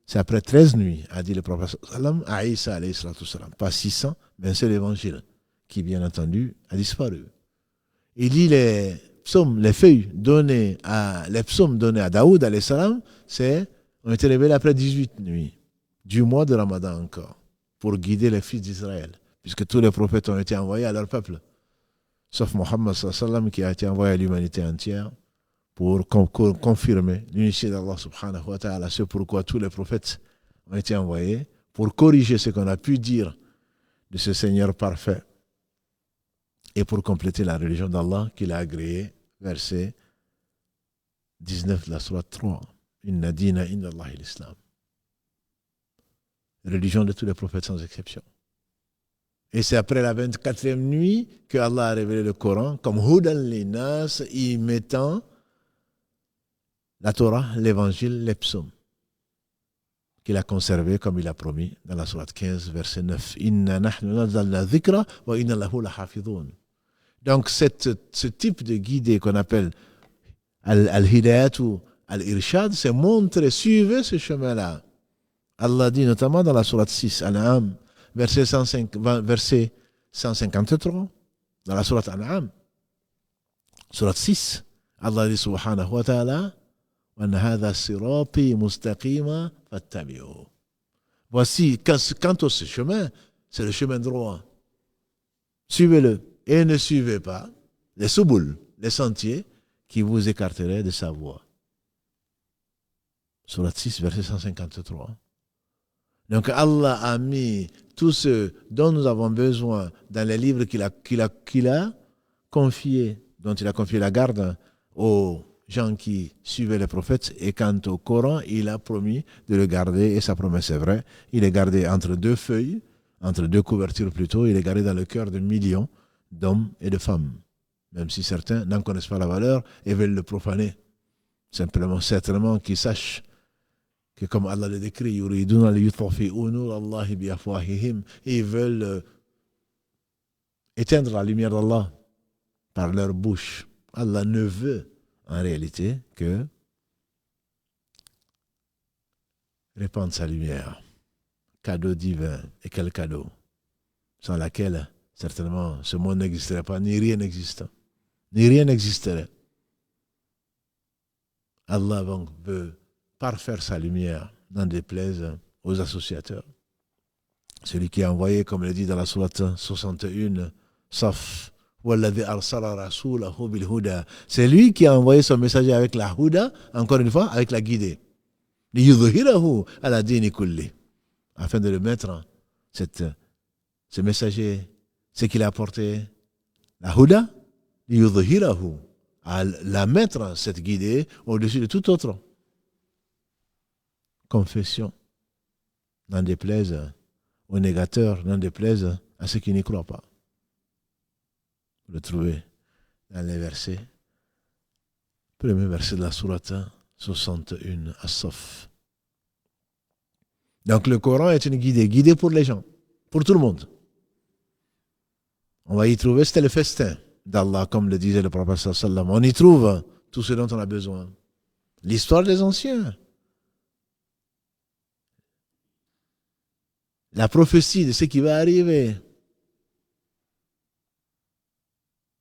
c'est après 13 nuits, a dit le prophète sallam à Isa alayhi salatu wassalam. Pas 600, mais c'est l'évangile qui, bien entendu, a disparu. Il dit les psaumes, les feuilles données les psaumes donnés à Daoud alayhi salam, ont été révélés après 18 nuits du mois de Ramadan encore, pour guider les fils d'Israël, puisque tous les prophètes ont été envoyés à leur peuple, sauf Mohammed sallallahu alayhi wa sallam qui a été envoyé à l'humanité entière pour confirmer l'unicité d'Allah subhanahu wa ta'ala, c'est pourquoi tous les prophètes ont été envoyés pour corriger ce qu'on a pu dire de ce Seigneur parfait et pour compléter la religion d'Allah qu'il a agréée, verset 19 de la sourate 3. Inna dina inda Allahi l'islam. Religion de tous les prophètes sans exception. Et c'est après la 24e nuit que Allah a révélé le Coran comme Hudan Linas, y mettant la Torah, l'évangile, les psaumes, qu'il a conservé comme il a promis dans la sourate 15, verset 9. Inna nahnu nazzalna dhikra wa inna lahu lahafidhun. Donc ce type de guidée qu'on appelle al-hidayat ou al-irshad, c'est montrer, suivez ce chemin-là. Allah dit notamment dans la sourate 6, An'am, verset 153, dans la sourate An'am, sourate 6, Allah dit subhanahu wa ta'ala, voici, quant au chemin, c'est le chemin droit. Suivez-le et ne suivez pas les subul, les sentiers qui vous écarteraient de sa voie. Sourate 6, verset 153. Donc Allah a mis tout ce dont nous avons besoin dans les livres qu'il a confiés, dont il a confié la garde aux gens qui suivaient les prophètes, et quant au Coran, il a promis de le garder, et sa promesse est vraie. Il est gardé entre deux feuilles, entre deux couvertures plutôt, il est gardé dans le cœur de millions d'hommes et de femmes. Même si certains n'en connaissent pas la valeur et veulent le profaner. Simplement, certainement qu'ils sachent que comme Allah le décrit, yuriduna liyutfi'u nur Allahi bi afwahihim, ils veulent éteindre la lumière d'Allah par leur bouche. Allah ne veut en réalité que répandre sa lumière. Cadeau divin. Et quel cadeau? Sans laquelle, certainement, ce monde n'existerait pas, ni rien n'existe. Ni rien n'existerait. Allah donc veut parfaire sa lumière, n'en déplaise aux associateurs. Celui qui a envoyé, comme il dit dans la sourate 61, Saf, c'est lui qui a envoyé son messager avec la huda, encore une fois, avec la guidée. Afin de le mettre, ce messager, ce qu'il a apporté, la huda, à la mettre, cette guidée, au-dessus de toute autre confession. N'en déplaise aux négateurs, n'en déplaise à ceux qui n'y croient pas. Vous le trouvez dans les versets. Premier verset de la sourate 61, As-Saff. Donc le Coran est une guidée pour les gens, pour tout le monde. On va y trouver, c'était le festin d'Allah, comme le disait le prophète sallallahu alayhi wa sallam. On y trouve tout ce dont on a besoin. L'histoire des anciens. La prophétie de ce qui va arriver.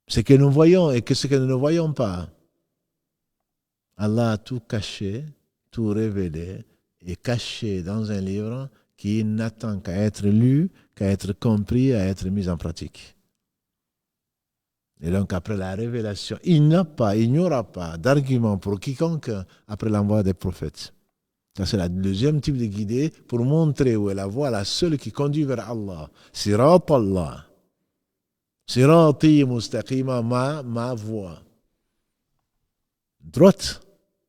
Ce que nous voyons et ce que nous ne voyons pas. Allah a tout caché, tout révélé et caché dans un livre qui n'attend qu'à être lu, qu'à être compris, à être mis en pratique. Et donc après la révélation, il n'y aura pas d'argument pour quiconque après l'envoi des prophètes. Ça, c'est le deuxième type de guidée pour montrer où est la voie, la seule qui conduit vers Allah. Sirat Allah. Sirati mustaqima, ma voie. Droite,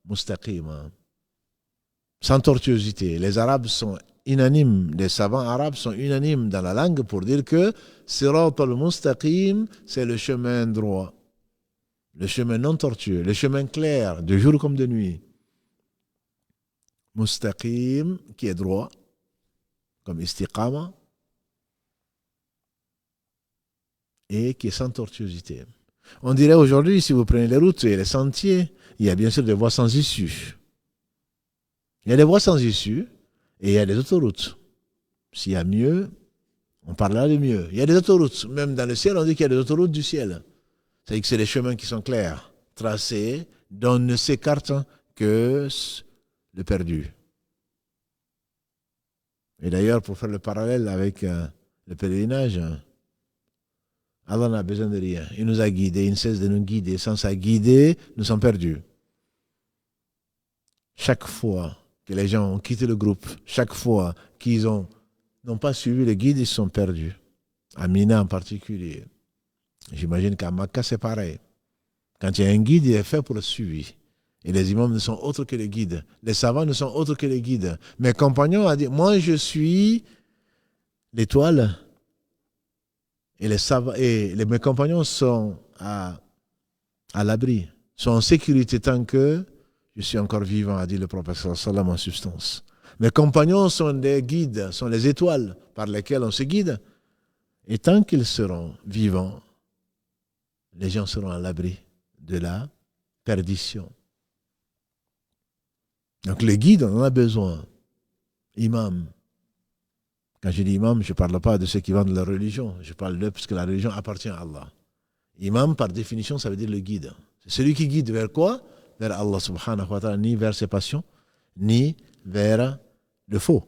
mustaqima. Sans tortuosité. Les Arabes sont unanimes, les savants arabes sont unanimes dans la langue pour dire que Sirat al-Mustaqim, c'est le chemin droit. Le chemin non tortueux, le chemin clair, de jour comme de nuit. Mustaqim, qui est droit, comme istiqama, et qui est sans tortuosité. On dirait aujourd'hui, si vous prenez les routes et les sentiers, il y a bien sûr des voies sans issue. Il y a des voies sans issue et il y a des autoroutes. S'il y a mieux, on parlera de mieux. Il y a des autoroutes. Même dans le ciel, on dit qu'il y a des autoroutes du ciel. C'est-à-dire que c'est des chemins qui sont clairs, tracés, dont ne s'écarte que le perdu. Et d'ailleurs, pour faire le parallèle avec le pèlerinage, Allah n'a besoin de rien. Il nous a guidés, il ne cesse de nous guider. Sans sa guidée, nous sommes perdus. Chaque fois que les gens ont quitté le groupe, chaque fois qu'ils n'ont pas suivi le guide, ils sont perdus. À Mina en particulier. J'imagine qu'à Makkah, c'est pareil. Quand il y a un guide, il est fait pour le suivi. Et les imams ne sont autres que les guides. Les savants ne sont autres que les guides. Mes compagnons ont dit, moi je suis l'étoile. Et mes compagnons sont à l'abri, sont en sécurité tant que je suis encore vivant, a dit le prophète sallallahu alayhi wa sallam en substance. Mes compagnons sont des guides, sont les étoiles par lesquelles on se guide. Et tant qu'ils seront vivants, les gens seront à l'abri de la perdition. Donc le guide, on en a besoin. Imam. Quand je dis imam, je ne parle pas de ceux qui vendent leur religion. Je parle d'eux parce que la religion appartient à Allah. Imam, par définition, ça veut dire le guide. C'est celui qui guide vers quoi? Vers Allah subhanahu wa ta'ala, ni vers ses passions, ni vers le faux.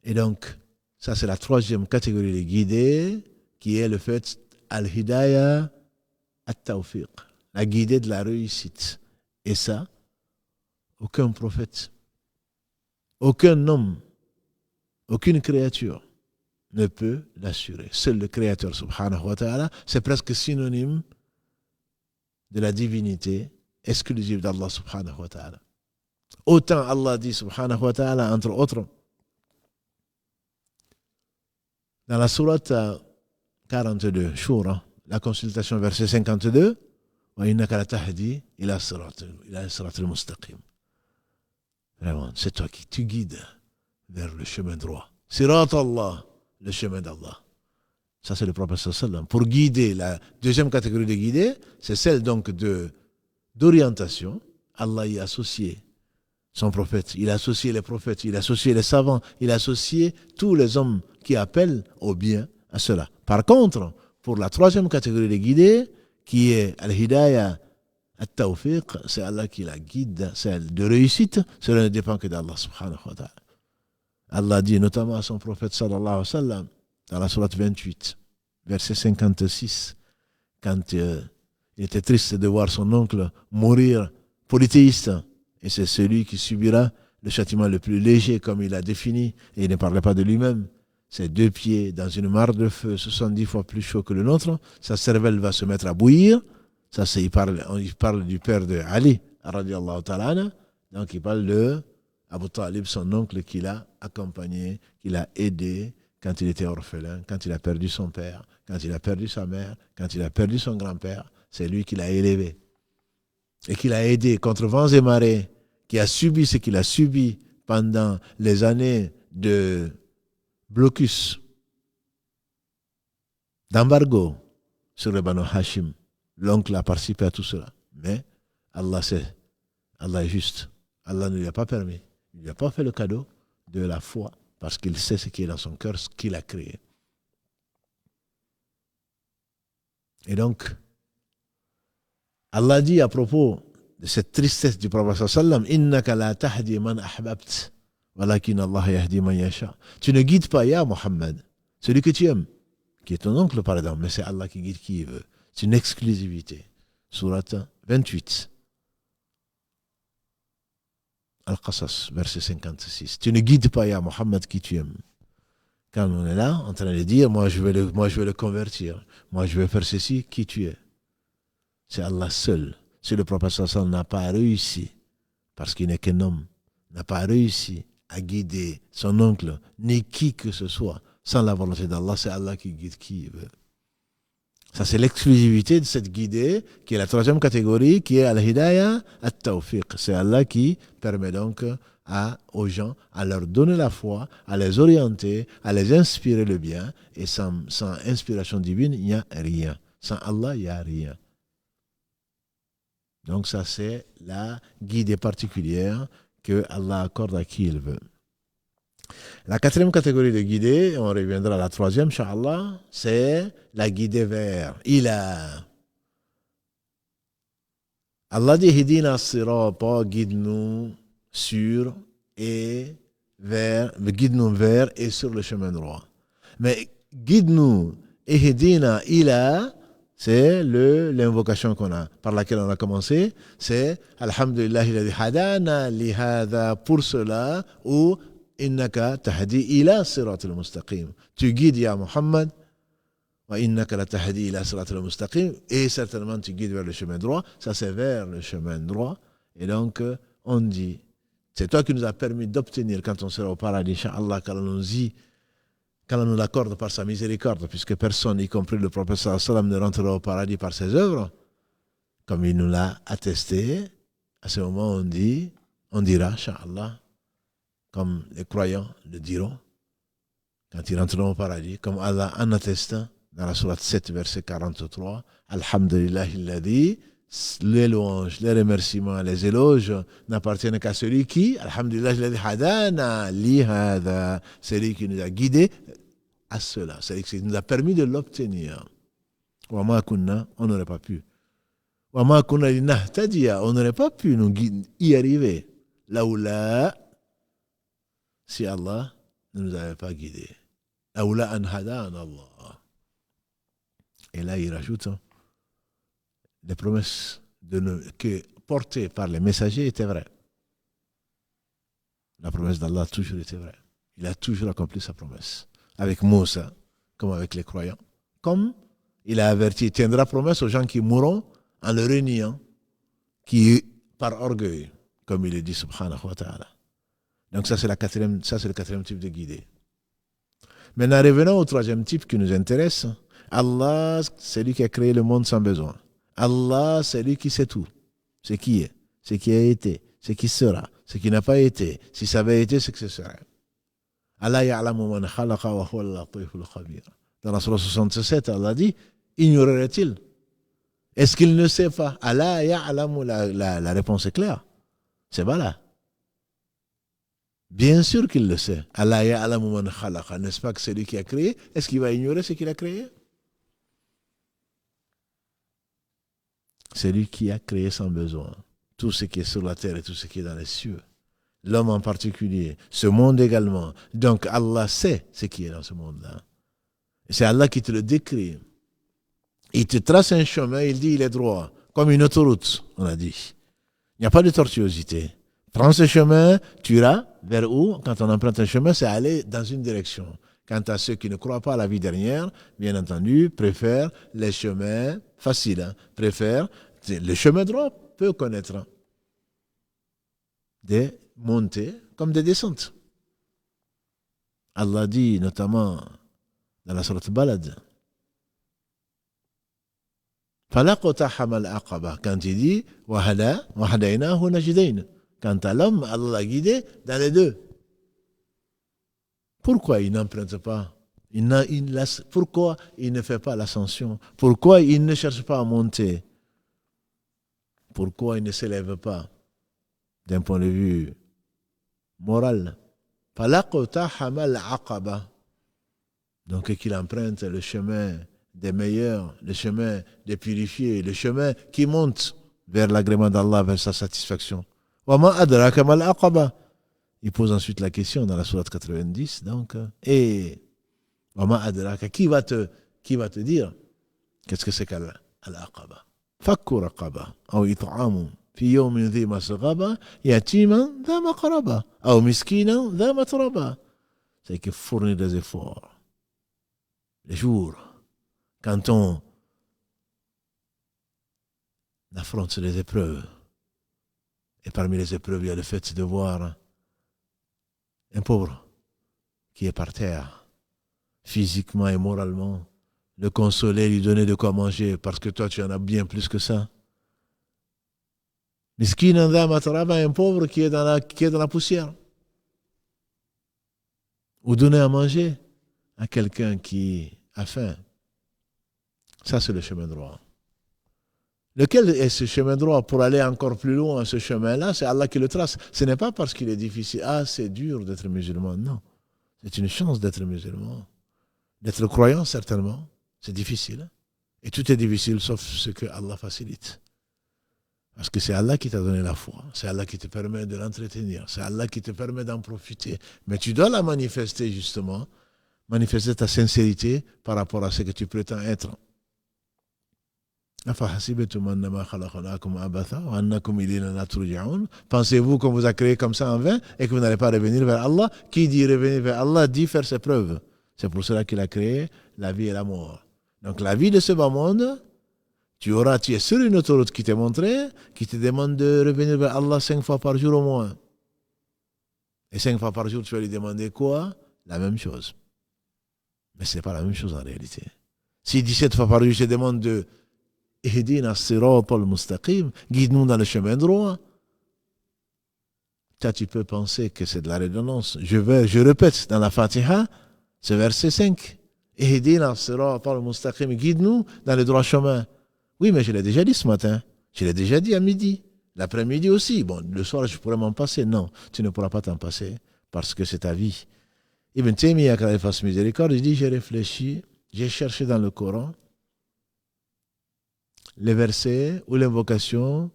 Et donc, ça c'est la troisième catégorie de guidés, qui est le fait al-hidayah at-tawfiq, la guidée de la réussite. Et ça, aucun prophète, aucun homme, aucune créature ne peut l'assurer. Seul le Créateur subhanahu wa ta'ala, c'est presque synonyme de la divinité exclusive d'Allah subhanahu wa ta'ala. Autant Allah dit subhanahu wa ta'ala, entre autres, dans la sourate 42, Shura, la consultation, verset 52. وَإِنَّكَ لَتَهْدِي إِلَى الصِّرَاطِ الْمُسْتَقِيمِ. Vraiment, c'est toi qui tu guides vers le chemin droit. Sirat Allah, le chemin d'Allah. Ça, c'est le prophète sallam. Pour guider, la deuxième catégorie de guider, c'est celle donc d'orientation. Allah y a associé son prophète, il a associé les prophètes, il a associé les savants, il a associé tous les hommes qui appellent au bien à cela. Par contre, pour la troisième catégorie de guidés, qui est Al-Hidayah, Al-Tawfiq, c'est Allah qui la guide, celle de réussite, cela ne dépend que d'Allah subhanahu wa ta'ala. Allah dit notamment à son prophète sallallahu alayhi wa sallam, dans la sourate 28, verset 56, quand il était triste de voir son oncle mourir polythéiste, et c'est celui qui subira le châtiment le plus léger, comme il a défini, et il ne parlait pas de lui-même. Ses 2 pieds dans une mare de feu 70 fois plus chaud que le nôtre, sa cervelle va se mettre à bouillir. Ça, il parle du père de Ali, radiallahu ta'ala. Donc il parle de Abu Talib, son oncle, qui l'a accompagné, qui l'a aidé quand il était orphelin, quand il a perdu son père, quand il a perdu sa mère, quand il a perdu son grand-père. C'est lui qui l'a élevé et qui l'a aidé contre vents et marées, qui a subi ce qu'il a subi pendant les années de blocus, d'embargo sur le Banu Hashim. L'oncle a participé à tout cela. Mais Allah sait, Allah est juste. Allah ne lui a pas permis, il ne lui a pas fait le cadeau de la foi, parce qu'il sait ce qui est dans son cœur, ce qu'il a créé. Et donc, Allah dit à propos de cette tristesse du prophète sallam, innaka la tahdi man ahbabt, walakin Allah yahdi man yasha. Tu ne guides pas, ya Muhammad, celui que tu aimes, qui est ton oncle par exemple, mais c'est Allah qui guide qui il veut. C'est une exclusivité. Sourate 28. Al-Qasas, verset 56. Tu ne guides pas, ya Muhammad, qui tu aimes. Quand on est là, en train de dire, moi je vais le convertir, moi je vais faire ceci, qui tu es. C'est Allah seul. Si le prophète sallallahu n'a pas réussi, parce qu'il n'est qu'un homme, n'a pas réussi à guider son oncle, ni qui que ce soit, sans la volonté d'Allah, c'est Allah qui guide qui il veut. Ça, c'est l'exclusivité de cette guidée, qui est la troisième catégorie, qui est Al-Hidayah, Al-Tawfiq. C'est Allah qui permet donc aux gens à leur donner la foi, à les orienter, à les inspirer le bien. Et sans inspiration divine, il n'y a rien. Sans Allah, il n'y a rien. Donc ça, c'est la guidée particulière que Allah accorde à qui il veut. La quatrième catégorie de guidée, on reviendra à la troisième, Inch'Allah, c'est la guidée vers Ilah. Allah dit Hidina Sirata, guide-nous sur et vers, guide-nous vers et sur le chemin droit. Mais guide-nous et Hidina Ilah, c'est l'invocation qu'on a, par laquelle on a commencé, c'est Alhamdulillah alladhi hadana li hadha, pour cela, ou innaka tahdi ila siratil mustaqim. Tu guides ya Muhammad, wa innaka la tahdi ila siratil mustaqim, et certainement tu guides vers le chemin droit. Ça, c'est vers le chemin droit. Et donc, on dit, c'est toi qui nous as permis d'obtenir, quand on sera au paradis, Inch'Allah, qu'Allah nous l'accorde par sa miséricorde, puisque personne, y compris le prophète sallallahu alayhi wa sallam, ne rentrera au paradis par ses œuvres, comme il nous l'a attesté. À ce moment, on dira, Inch'Allah, comme les croyants le diront, quand ils rentreront au paradis, comme Allah en atteste dans la sourate 7, verset 43, Alhamdulillahi alladhi, les louanges, les remerciements, les éloges n'appartiennent qu'à celui qui, Alhamdulillahi alladhi hadana li hadha, celui qui nous a guidés à cela, celui qui nous a permis de l'obtenir. Wa ma kunna, on n'aurait pas pu. Wa ma kunna linahtadiya, on n'aurait pas pu nous y arriver. Laoula, si Allah ne nous avait pas guidés. Aoula an hadana Allah. Et là, il rajoute les promesses portées par les messagers étaient vraies. La promesse d'Allah a toujours été vraie. Il a toujours accompli sa promesse. Avec Moussa, comme avec les croyants. Comme il a averti, il tiendra promesse aux gens qui mourront en le reniant, qui par orgueil, comme il le dit, subhanahu wa ta'ala. Donc ça, c'est le quatrième type de guidée. Maintenant, revenons au troisième type qui nous intéresse. Allah, c'est lui qui a créé le monde sans besoin. Allah, c'est lui qui sait tout. Ce qui est, ce qui a été, ce qui sera, ce qui n'a pas été, si ça avait été, ce que ce serait. Allah ya'lamu man khalaqa wa huwa al-latiful khabir. Dans la surah 67, Allah dit, ignorerait-il? Est-ce qu'il ne sait pas? Allah ya'lamu, la réponse est claire. C'est pas là. Bien sûr qu'il le sait. Allah ya'lamu man khalaqa. N'est-ce pas que c'est lui qui a créé? Est-ce qu'il va ignorer ce qu'il a créé? C'est lui qui a créé sans besoin tout ce qui est sur la terre et tout ce qui est dans les cieux. L'homme en particulier, ce monde également. Donc Allah sait ce qui est dans ce monde-là. Et c'est Allah qui te le décrit. Il te trace un chemin, il dit il est droit, comme une autoroute, on a dit. Il n'y a pas de tortuosité. Prends ce chemin, tu iras vers où? Quand on emprunte un chemin, c'est aller dans une direction. Quant à ceux qui ne croient pas à la vie dernière, bien entendu, préfèrent les chemins faciles. Préfèrent le chemin droit peut connaître des montées comme des descentes. Allah dit notamment dans la sourate Balad, falaqtahama al-aqaba, quand il dit wahadaynahu najdayn, quant à l'homme, Allah l'a guidé dans les deux. Pourquoi il n'emprunte pas? Pourquoi il ne fait pas l'ascension? Pourquoi il ne cherche pas à monter? Pourquoi il ne s'élève pas d'un point de vue moral? falaqtahama al-aqaba, donc qu'il emprunte le chemin des meilleurs, le chemin des purifiés, le chemin qui monte vers l'agrément d'Allah, vers sa satisfaction. Wa ma adraka mal aqaba. Il pose ensuite la question dans la sourate 90, donc, et wa ma adraka, qui va te dire qu'est-ce que c'est qu'al-aqaba? Fakku raqaba, ou it'amu fi yawmin dhi masghaba, yatiman dha maqraba, ou miskinan dha matraba. C'est qu'il fournit des efforts. Les jours, quand on affronte les épreuves, et parmi les épreuves, il y a le fait de voir un pauvre qui est par terre, physiquement et moralement, le consoler, lui donner de quoi manger, parce que toi, tu en as bien plus que ça. Miskin dha matraba, un pauvre qui est dans la poussière. Ou donner à manger à quelqu'un qui a faim. Ça, c'est le chemin droit. Lequel est ce chemin droit? Pour aller encore plus loin, ce chemin-là, c'est Allah qui le trace. Ce n'est pas parce qu'il est difficile. Ah, c'est dur d'être musulman. Non. C'est une chance d'être musulman. D'être croyant, certainement. C'est difficile. Et tout est difficile sauf ce que Allah facilite. Parce que c'est Allah qui t'a donné la foi. C'est Allah qui te permet de l'entretenir. C'est Allah qui te permet d'en profiter. Mais tu dois la manifester, justement. Manifester ta sincérité par rapport à ce que tu prétends être. Pensez-vous qu'on vous a créé comme ça en vain et que vous n'allez pas revenir vers Allah? Qui dit revenir vers Allah dit faire ses preuves. C'est pour cela qu'il a créé la vie et la mort. Donc la vie de ce bas monde, tu es sur une autoroute qui t'est montrée, qui te demande de revenir vers Allah 5 fois par jour au moins. Et 5 fois par jour, tu vas lui demander quoi? La même chose. Mais ce n'est pas la même chose en réalité. Si 17 fois par jour, je te demande de Ihdina siratal mustaqim, guide-nous dans le chemin droit. Toi, tu peux penser que c'est de la redondance. Je répète dans la Fatiha, ce verset 5. Ihdina siratal mustaqim, guide-nous dans le droit chemin. Oui, mais je l'ai déjà dit ce matin. Je l'ai déjà dit à midi. L'après-midi aussi. Bon, le soir, je pourrais m'en passer. Non, tu ne pourras pas t'en passer parce que c'est ta vie. Ibn Taymiyyah, quand il fasse miséricorde, il dit, j'ai réfléchi, j'ai cherché dans le Coran les versets ou l'invocation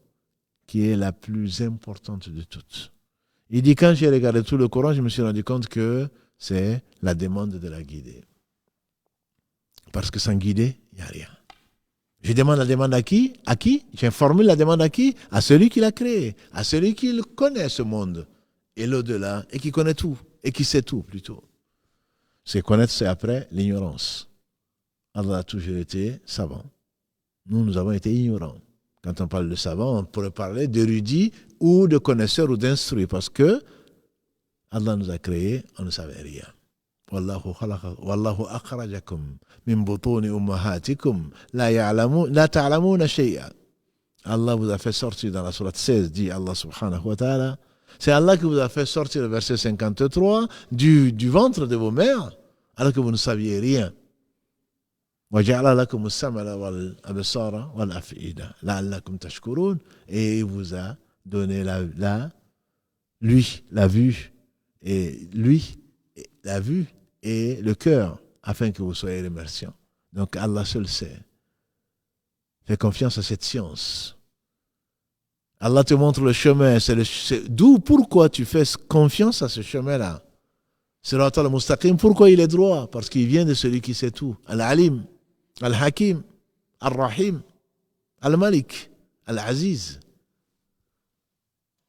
qui est la plus importante de toutes. Il dit, quand j'ai regardé tout le Coran, je me suis rendu compte que c'est la demande de la guider. Parce que sans guider, il n'y a rien. Je demande la demande à qui? À qui? J'ai formulé la demande à qui? À celui qui l'a créé, à celui qui connaît ce monde et l'au-delà, et qui connaît tout, et qui sait tout plutôt. C'est connaître, c'est après l'ignorance. Allah a toujours été savant. Nous avons été ignorants. Quand on parle de savant, on pourrait parler d'érudit ou de connaisseur ou d'instruit, parce que Allah nous a créés, on ne savait rien. Wallahu akhrajakum min butuni ummahatikum la ta'lamuna shay'a. Allah vous a fait sortir dans la sourate 16, dit Allah subhanahu wa ta'ala. C'est Allah qui vous a fait sortir, le verset 53, du ventre de vos mères, alors que vous ne saviez rien. وَجَعَلَ لَكُمُ السَّمْعَ وَالْأَبْصَارَ وَالْأَفْئِدَةَ لَعَلَّكُمْ تَشْكُرُونَ. Et il vous a donné la vue et le cœur, afin que vous soyez remerciants. Donc Allah seul sait. Fais confiance à cette science. Allah te montre le chemin. D'où, pourquoi tu fais confiance à ce chemin-là? Sirat al-Mustaqim, pourquoi il est droit? Parce qu'il vient de celui qui sait tout. Al-Alim, Al-Hakim, Al-Rahim, Al-Malik, Al-Aziz.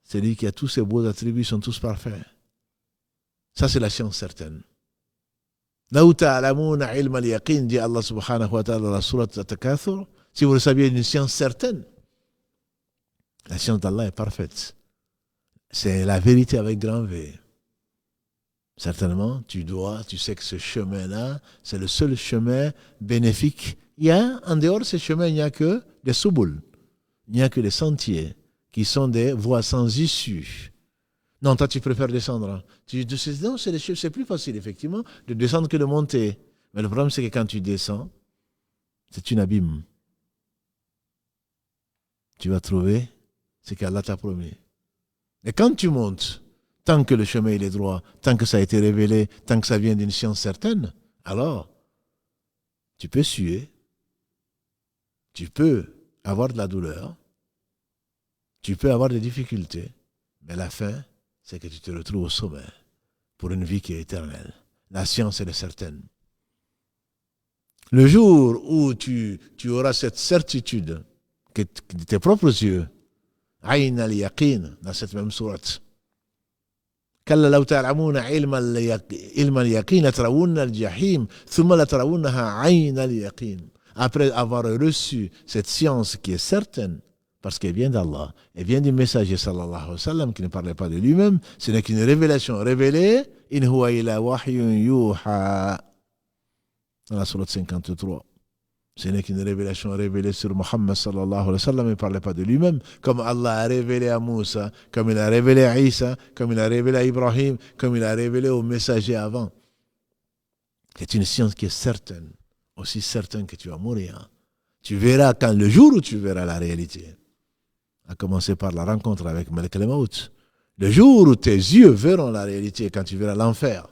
Celui qui a tous ses beaux attributs, sont tous parfaits. Ça, c'est la science certaine. لو تعلمون علم اليقين, dit Allah subhanahu wa ta'ala dans la sourate At-Takathur, si vous le saviez, une science certaine. La science d'Allah est parfaite. C'est la vérité avec grand V. Certainement, tu sais que ce chemin-là, c'est le seul chemin bénéfique. En dehors de ce chemin, il n'y a que des subul. Il n'y a que des sentiers qui sont des voies sans issue. Non, toi, tu préfères descendre. Non, c'est plus facile, effectivement, de descendre que de monter. Mais le problème, c'est que quand tu descends, c'est une abîme. Tu vas trouver ce qu'Allah t'a promis. Et quand tu montes, tant que le chemin il est droit, tant que ça a été révélé, tant que ça vient d'une science certaine, alors, tu peux suer, tu peux avoir de la douleur, tu peux avoir des difficultés, mais la fin, c'est que tu te retrouves au sommet pour une vie qui est éternelle. La science, elle est certaine. Le jour où tu auras cette certitude que de tes propres yeux, Ayn al-Yaqin, dans cette même sourate, كلا لو تعلمون علم اليقين لترون الجحيم ثم لترونها عين اليقين. Après avoir reçu cette science qui est certaine, parce qu'elle vient d'Allah, elle vient du messager sallallahu alayhi wa sallam qui ne parlait pas de lui-même, ce n'est qu'une révélation révélée, in huwa illa wahyun yuha, dans la sourate 53. Ce n'est qu'une révélation révélée sur Muhammad sallallahu alayhi wa sallam, il ne parlait pas de lui-même, comme Allah a révélé à Moussa, comme il a révélé à Isa, comme il a révélé à Ibrahim, comme il a révélé aux messagers avant. C'est une science qui est certaine, aussi certaine que tu vas mourir. Tu verras quand le jour où tu verras la réalité, à commencer par la rencontre avec Malek al-Maut, le jour où tes yeux verront la réalité, quand tu verras l'enfer,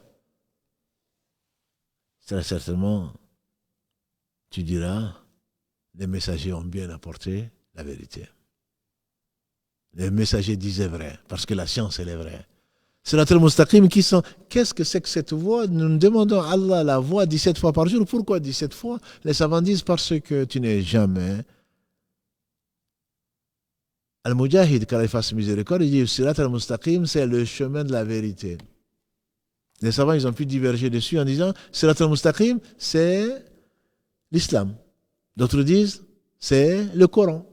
très certainement, tu diras, les messagers ont bien apporté la vérité. Les messagers disaient vrai, parce que la science, elle est vraie. Sirat al-Mustaqim, qu'est-ce que c'est que cette voie? Nous demandons à Allah la voie 17 fois par jour. Pourquoi 17 fois? Les savants disent parce que tu n'es jamais. Al-Mujahid, quand il fasse miséricorde, il dit Sirat al-Mustaqim, c'est le chemin de la vérité. Les savants, ils ont pu diverger dessus en disant Sirat al-Mustaqim, c'est l'islam. D'autres disent c'est le Coran.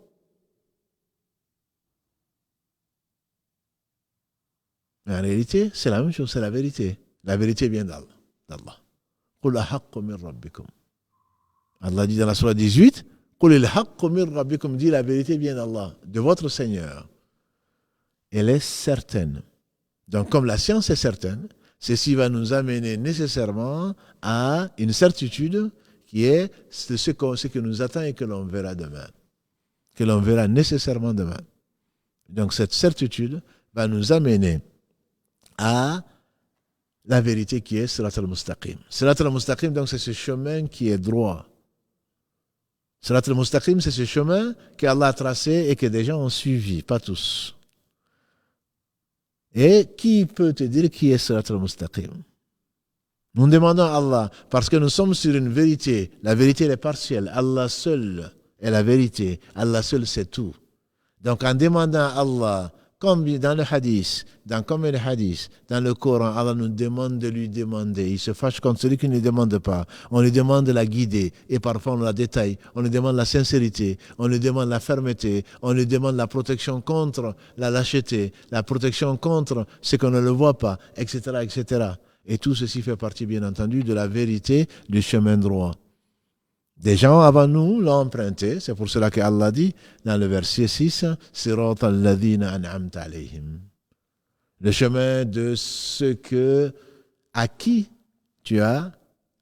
Mais en réalité, c'est la même chose, c'est la vérité. La vérité vient d'Allah. Qul al-haqqu min rabbikum. Allah dit dans la sourate 18, Qul al-haqqu min rabbikum, dit la vérité vient d'Allah, de votre Seigneur. Elle est certaine. Donc comme la science est certaine, ceci va nous amener nécessairement à une certitude qui est ce que nous attend et que l'on verra demain. Que l'on verra nécessairement demain. Donc cette certitude va nous amener à la vérité qui est Sirat al-Mustaqim. Sirat al-Mustaqim, donc, c'est ce chemin qui est droit. Sirat al-Mustaqim, c'est ce chemin qu'Allah a tracé et que des gens ont suivi, pas tous. Et qui peut te dire qui est Sirat al-Mustaqim? Nous demandons à Allah, parce que nous sommes sur une vérité. La vérité, elle est partielle. Allah seul est la vérité. Allah seul sait tout. Donc, en demandant à Allah, comme dans le hadith, dans le Coran, Allah nous demande de lui demander. Il se fâche contre celui qui ne lui demande pas. On lui demande de la guider et parfois on la détaille. On lui demande la sincérité, on lui demande la fermeté, on lui demande la protection contre la lâcheté, la protection contre ce qu'on ne le voit pas, etc., etc. Et tout ceci fait partie, bien entendu, de la vérité du chemin droit. Des gens avant nous l'ont emprunté. C'est pour cela qu'Allah dit dans le verset 6, « Sirata alladhina an'amta alayhim » le chemin de ceux à qui tu as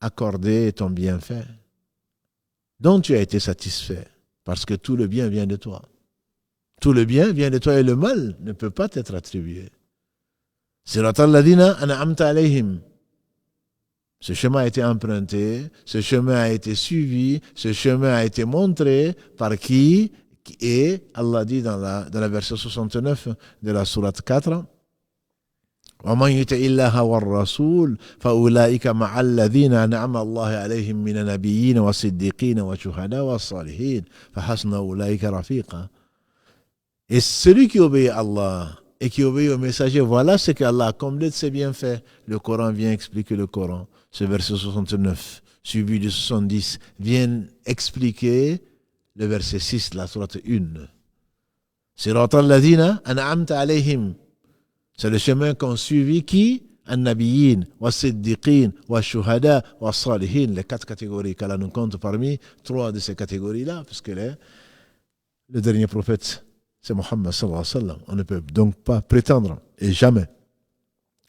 accordé ton bienfait, dont tu as été satisfait, parce que tout le bien vient de toi. Tout le bien vient de toi et le mal ne peut pas t'être attribué. Sirata alladhina an'amta alayhim. Ce chemin a été emprunté, ce chemin a été suivi, ce chemin a été montré par qui? Et Allah dit dans la verset 69 de la sourate 4, وَمَنْ يُطِعِ اللَّهَ وَالرَّسُولَ فَأُولَٰئِكَ مَعَ الَّذِينَ أَنْعَمَ اللَّهُ عَلَيْهِم مِّنَ النَّبِيِّينَ وَالصِّدِّيقِينَ وَالشُّهَدَاءِ وَالصَّالِحِينَ فَحَسُنَ أُولَٰئِكَ رَفِيقًا. Et celui qui obéit à Allah et qui obéit au messager, voilà ce qu'Allah a comblé de ses bienfaits. Le Coran vient expliquer le Coran. Ce verset 69, suivi de 70, vient expliquer le verset 6, la sourate 1. Sirata alladhina an'amta alayhim. C'est le chemin qu'ont suivi qui? An-Nabiyyin, wa-Siddiqin, wa-Shuhada, wa-Salihin. Les 4 catégories qu'Allah nous compte parmi 3 de ces catégories-là, puisque le dernier prophète, c'est Muhammad sallallahu alayhi wa sallam. On ne peut donc pas prétendre, et jamais,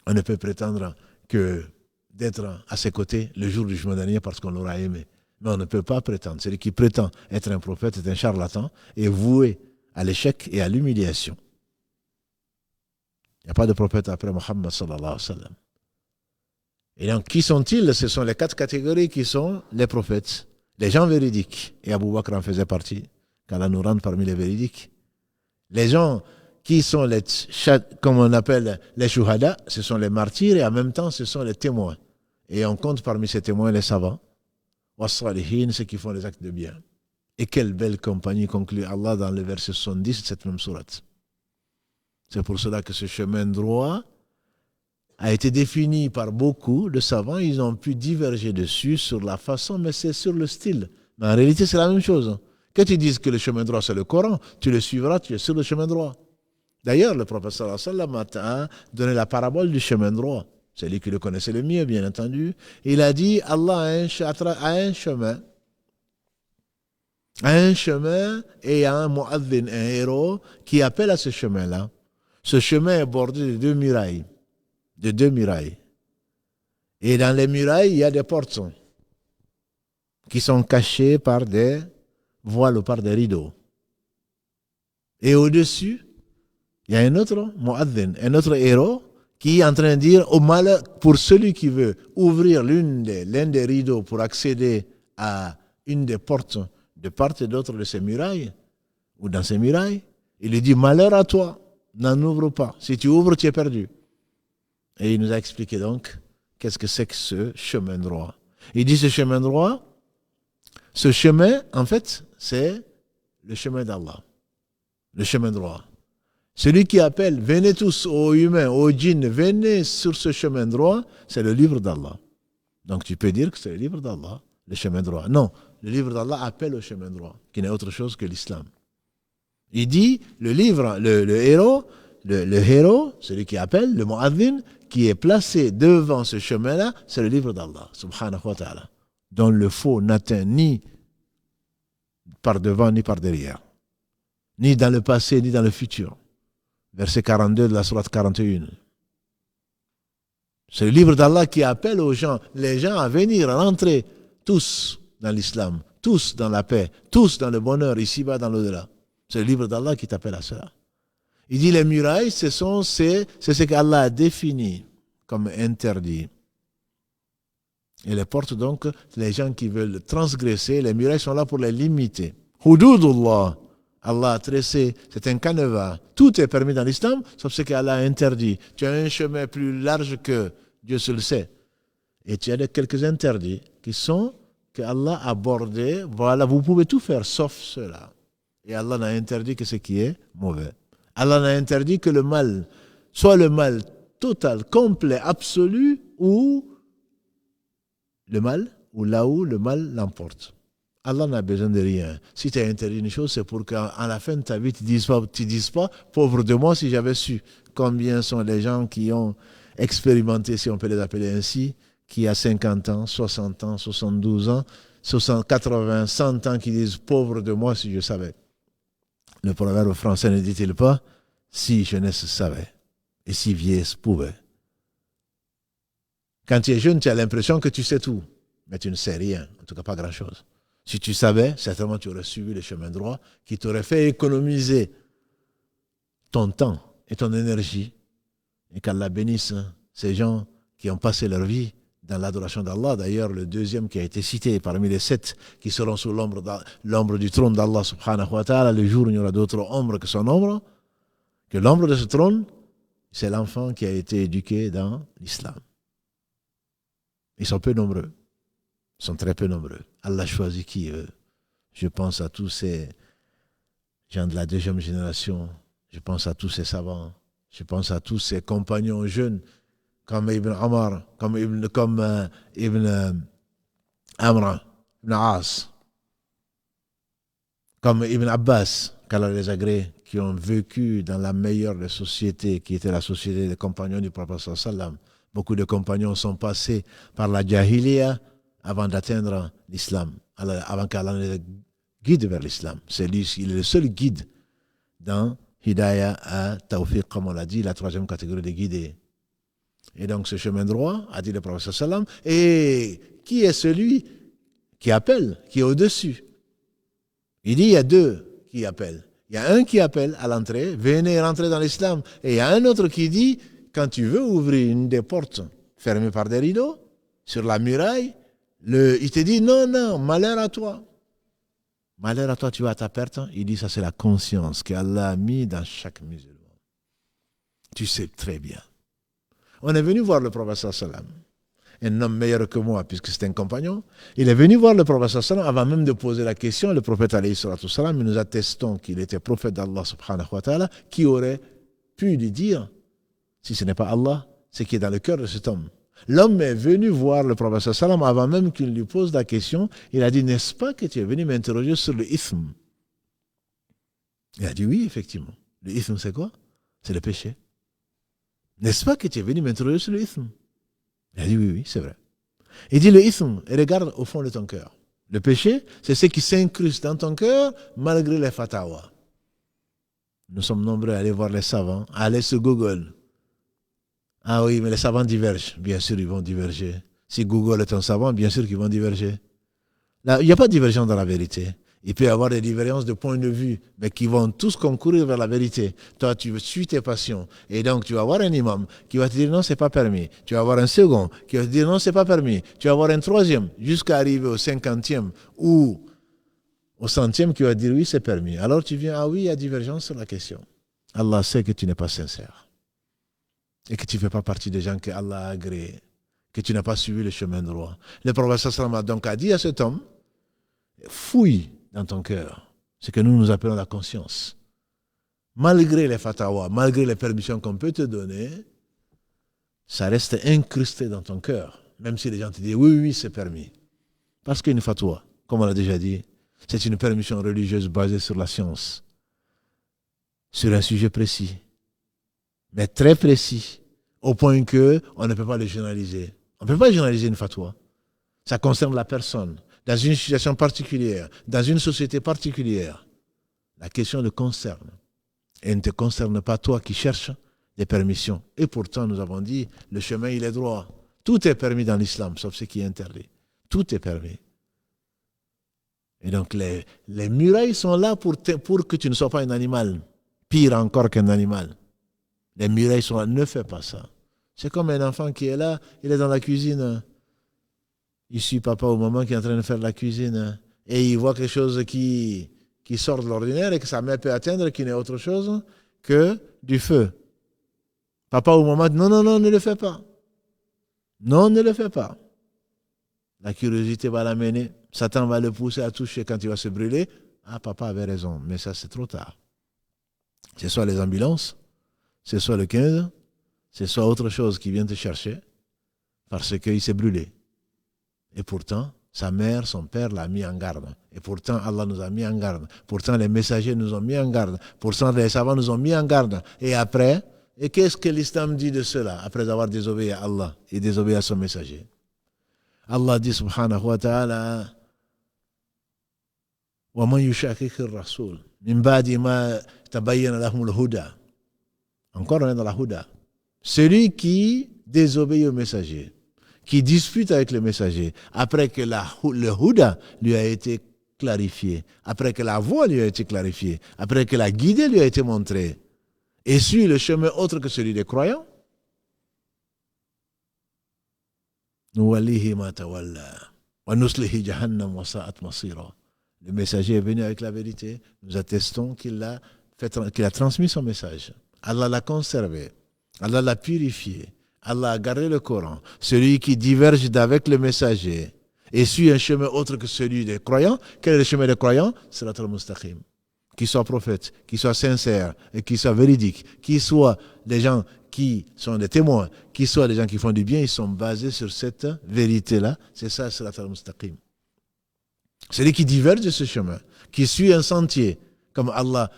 on ne peut prétendre d'être à ses côtés le jour du jugement dernier parce qu'on l'aura aimé. Mais on ne peut pas prétendre. Celui qui prétend être un prophète est un charlatan et voué à l'échec et à l'humiliation. Il n'y a pas de prophète après Muhammad sallallahu alayhi wa sallam. Et donc, qui sont-ils? Ce sont les 4 catégories qui sont les prophètes. Les gens véridiques. Et Abu Bakr en faisait partie. Qu'Allah nous rende parmi les véridiques. Les gens qui sont comme on appelle les shuhada, ce sont les martyrs et en même temps ce sont les témoins. Et on compte parmi ces témoins les savants. Was-salihin, ceux qui font les actes de bien. Et quelle belle compagnie conclut Allah dans le verset 70 de cette même sourate. C'est pour cela que ce chemin droit a été défini par beaucoup de savants. Ils ont pu diverger dessus sur la façon, mais c'est sur le style. Mais en réalité, c'est la même chose. Que tu dises que le chemin droit, c'est le Coran, tu le suivras, tu es sur le chemin droit. D'ailleurs, le prophète sallallahu alayhi wa sallam a donné la parabole du chemin droit. C'est lui qui le connaissait le mieux, bien entendu. Il a dit, Allah a un chemin. Un chemin et un mu'adhin, un héros, qui appelle à ce chemin-là. Ce chemin est bordé de 2 murailles. De 2 murailles. Et dans les murailles, il y a des portes qui sont cachées par des voiles ou par des rideaux. Et au-dessus, il y a un autre mu'adhin, un autre héros, qui est en train de dire au malheur, pour celui qui veut ouvrir l'un des rideaux pour accéder à une des portes de part et d'autre de ces murailles, ou dans ces murailles, il lui dit malheur à toi, n'en ouvre pas. Si tu ouvres, tu es perdu. Et il nous a expliqué donc qu'est-ce que c'est que ce chemin droit. Il dit ce chemin droit, ce chemin, en fait, c'est le chemin d'Allah. Le chemin droit. Celui qui appelle, venez tous aux humains, aux djinns, venez sur ce chemin droit, c'est le livre d'Allah. Donc tu peux dire que c'est le livre d'Allah, le chemin droit. Non, le livre d'Allah appelle au chemin droit, qui n'est autre chose que l'islam. Il dit, le livre, le héros, celui qui appelle, le mu'adhin, qui est placé devant ce chemin-là, c'est le livre d'Allah, subhanahu wa ta'ala, dont le faux n'atteint ni par devant ni par derrière, ni dans le passé ni dans le futur. Verset 42 de la sourate 41. C'est le livre d'Allah qui appelle les gens à venir, à rentrer tous dans l'islam, tous dans la paix, tous dans le bonheur, ici-bas dans l'au-delà. C'est le livre d'Allah qui t'appelle à cela. Il dit les murailles, c'est ce qu'Allah a défini comme interdit. Et les portes donc, les gens qui veulent transgresser, les murailles sont là pour les limiter. Hududullah, Allah a tressé, c'est un canevas. Tout est permis dans l'islam, sauf ce qu'Allah a interdit. Tu as un chemin plus large que Dieu se le sait. Et tu as quelques interdits qui sont que Allah a bordé. Voilà, vous pouvez tout faire sauf cela. Et Allah n'a interdit que ce qui est mauvais. Allah n'a interdit que le mal, soit le mal total, complet, absolu, ou le mal, ou là où le mal l'emporte. Allah n'a besoin de rien. Si tu as interdit une chose, c'est pour qu'à la fin de ta vie, tu ne dises pas, pauvre de moi si j'avais su combien sont les gens qui ont expérimenté, si on peut les appeler ainsi, qui a 50 ans, 60 ans, 72 ans, 60, 80, 100 ans, qui disent « pauvre de moi si je savais ». Le proverbe français ne dit-il pas « si jeunesse savait et si vieillesse pouvait ». Quand tu es jeune, tu as l'impression que tu sais tout, mais tu ne sais rien, en tout cas pas grand-chose. Si tu savais, certainement tu aurais suivi le chemin droit qui t'aurait fait économiser ton temps et ton énergie. Et qu'Allah bénisse ces gens qui ont passé leur vie dans l'adoration d'Allah. D'ailleurs, le deuxième qui a été cité parmi les 7 qui seront sous l'ombre du trône d'Allah subhanahu wa ta'ala, le jour où il y aura d'autres ombres que son ombre, que l'ombre de ce trône, c'est l'enfant qui a été éduqué dans l'islam. Ils sont peu nombreux. Ils sont très peu nombreux. Allah choisit qui eux? Je pense à tous ces gens de la deuxième génération. Je pense à tous ces savants. Je pense à tous ces compagnons jeunes comme Ibn Omar, comme Ibn Amr, Ibn As, comme Ibn Abbas, qu'Allah les agrée, qui ont vécu dans la meilleure des sociétés, qui était la société des compagnons du prophète sallallahu alayhi wa sallam. Beaucoup de compagnons sont passés par la jahiliya avant d'atteindre l'islam, avant qu'Allah les guide vers l'islam. Il est le seul guide dans Hidayah à Tawfiq, comme on l'a dit, la troisième catégorie des guidés. Et donc ce chemin droit, a dit le prophète sallam, et qui est celui qui appelle, qui est au-dessus? Il dit il y a deux qui appellent. Il y a un qui appelle à l'entrée, venez rentrer dans l'islam. Et il y a un autre qui dit, quand tu veux ouvrir une des portes fermées par des rideaux, sur la muraille, il te dit non, malheur à toi. Malheur à toi, tu vas à ta perte. Il dit ça c'est la conscience qu'Allah a mis dans chaque musulman. Tu sais très bien. On est venu voir le prophète sallam, un homme meilleur que moi puisque c'est un compagnon. Il est venu voir le prophète sallam avant même de poser la question. Le prophète alayhi salatu sallam, nous attestons qu'il était prophète d'Allah subhanahu wa ta'ala, qui aurait pu lui dire, si ce n'est pas Allah, ce qui est dans le cœur de cet homme. L'homme est venu voir le prophète sallam avant même qu'il lui pose la question. Il a dit, n'est-ce pas que tu es venu m'interroger sur le ithm? Il a dit oui, effectivement. Le ithm, c'est quoi? C'est le péché. N'est-ce pas que tu es venu m'interroger sur le ithm? Il a dit oui, c'est vrai. Il dit le ithm, et regarde au fond de ton cœur. Le péché, c'est ce qui s'incruste dans ton cœur malgré les fatawas. Nous sommes nombreux à aller voir les savants, à aller sur Google. Ah oui, mais les savants divergent. Bien sûr, ils vont diverger. Si Google est un savant, bien sûr qu'ils vont diverger. Là, il n'y a pas de divergence dans la vérité. Il peut y avoir des divergences de points de vue, mais qui vont tous concourir vers la vérité. Toi, tu suis tes passions. Et donc, tu vas avoir un imam qui va te dire non, c'est pas permis. Tu vas avoir un second qui va te dire non, c'est pas permis. Tu vas avoir un troisième, jusqu'à arriver au 50e ou au 100e qui va te dire oui, c'est permis. Alors tu viens, ah oui, il y a divergence sur la question. Allah sait que tu n'es pas sincère. Et que tu ne fais pas partie des gens que Allah a agréés, que tu n'as pas suivi le chemin droit. Le prophète sallallahu alayhi wa sallam a donc dit à cet homme, fouille dans ton cœur, ce que nous appelons la conscience. Malgré les fatawas, malgré les permissions qu'on peut te donner, ça reste incrusté dans ton cœur, même si les gens te disent oui, c'est permis. Parce qu'une fatwa, comme on l'a déjà dit, c'est une permission religieuse basée sur la science, sur un sujet précis, mais très précis, au point qu'on ne peut pas le généraliser. On ne peut pas généraliser une fatwa. Ça concerne la personne, dans une situation particulière, dans une société particulière. La question le concerne. Et ne te concerne pas toi qui cherches des permissions. Et pourtant, nous avons dit, le chemin, il est droit. Tout est permis dans l'islam, sauf ce qui est interdit. Tout est permis. Et donc, les murailles sont là pour que tu ne sois pas un animal. Pire encore qu'un animal. Les murailles sont là, ne fais pas ça. C'est comme un enfant qui est là, il est dans la cuisine. Il suit papa ou maman qui est en train de faire la cuisine. Et il voit quelque chose qui sort de l'ordinaire et que sa mère peut atteindre, qui n'est autre chose que du feu. Papa ou maman dit non, ne le fais pas. Non, ne le fais pas. La curiosité va l'amener. Satan va le pousser à toucher quand il va se brûler. Ah, papa avait raison, mais ça c'est trop tard. C'est soit les ambulances, c'est soit le 15, c'est soit autre chose qui vient te chercher parce qu'il s'est brûlé. Et pourtant, sa mère, son père l'a mis en garde. Et pourtant, Allah nous a mis en garde. Pourtant, les messagers nous ont mis en garde. Pourtant, les savants nous ont mis en garde. Et après, Et qu'est-ce que l'islam dit de cela après avoir désobéi à Allah et désobéi à son messager? Allah dit subhanahu wa ta'ala وَمَنْ يُشَاكِكِ الرَّسُولِ مِنْ بَعْدِ مَا تَبَيَّنَ لَهُمُ الْهُدَى. Encore on est dans la huda. Celui qui désobéit au messager, qui dispute avec le messager, après que le huda lui a été clarifié, après que la voie lui a été clarifiée, après que la guidée lui a été montrée, et suit le chemin autre que celui des croyants, نُوَلِّهِ مَا تَوَلَّى وَنُصْلِهِ جَهَنَّمَ وَسَاءَتْ مَصِيرًا. Le messager est venu avec la vérité. Nous attestons qu'il a transmis son message. Allah l'a conservé. Allah l'a purifié. Allah a gardé le Coran. Celui qui diverge d'avec le messager et suit un chemin autre que celui des croyants, quel est le chemin des croyants? Sirat al-Mustaqim. Qu'ils soient prophètes, qu'ils soient sincères et qu'ils soient véridiques, qu'ils soient des gens qui sont des témoins, qu'ils soient des gens qui font du bien, ils sont basés sur cette vérité-là. C'est ça, Sirat al-Mustaqim. Celui qui diverge de ce chemin, qui suit un sentier, comme Allah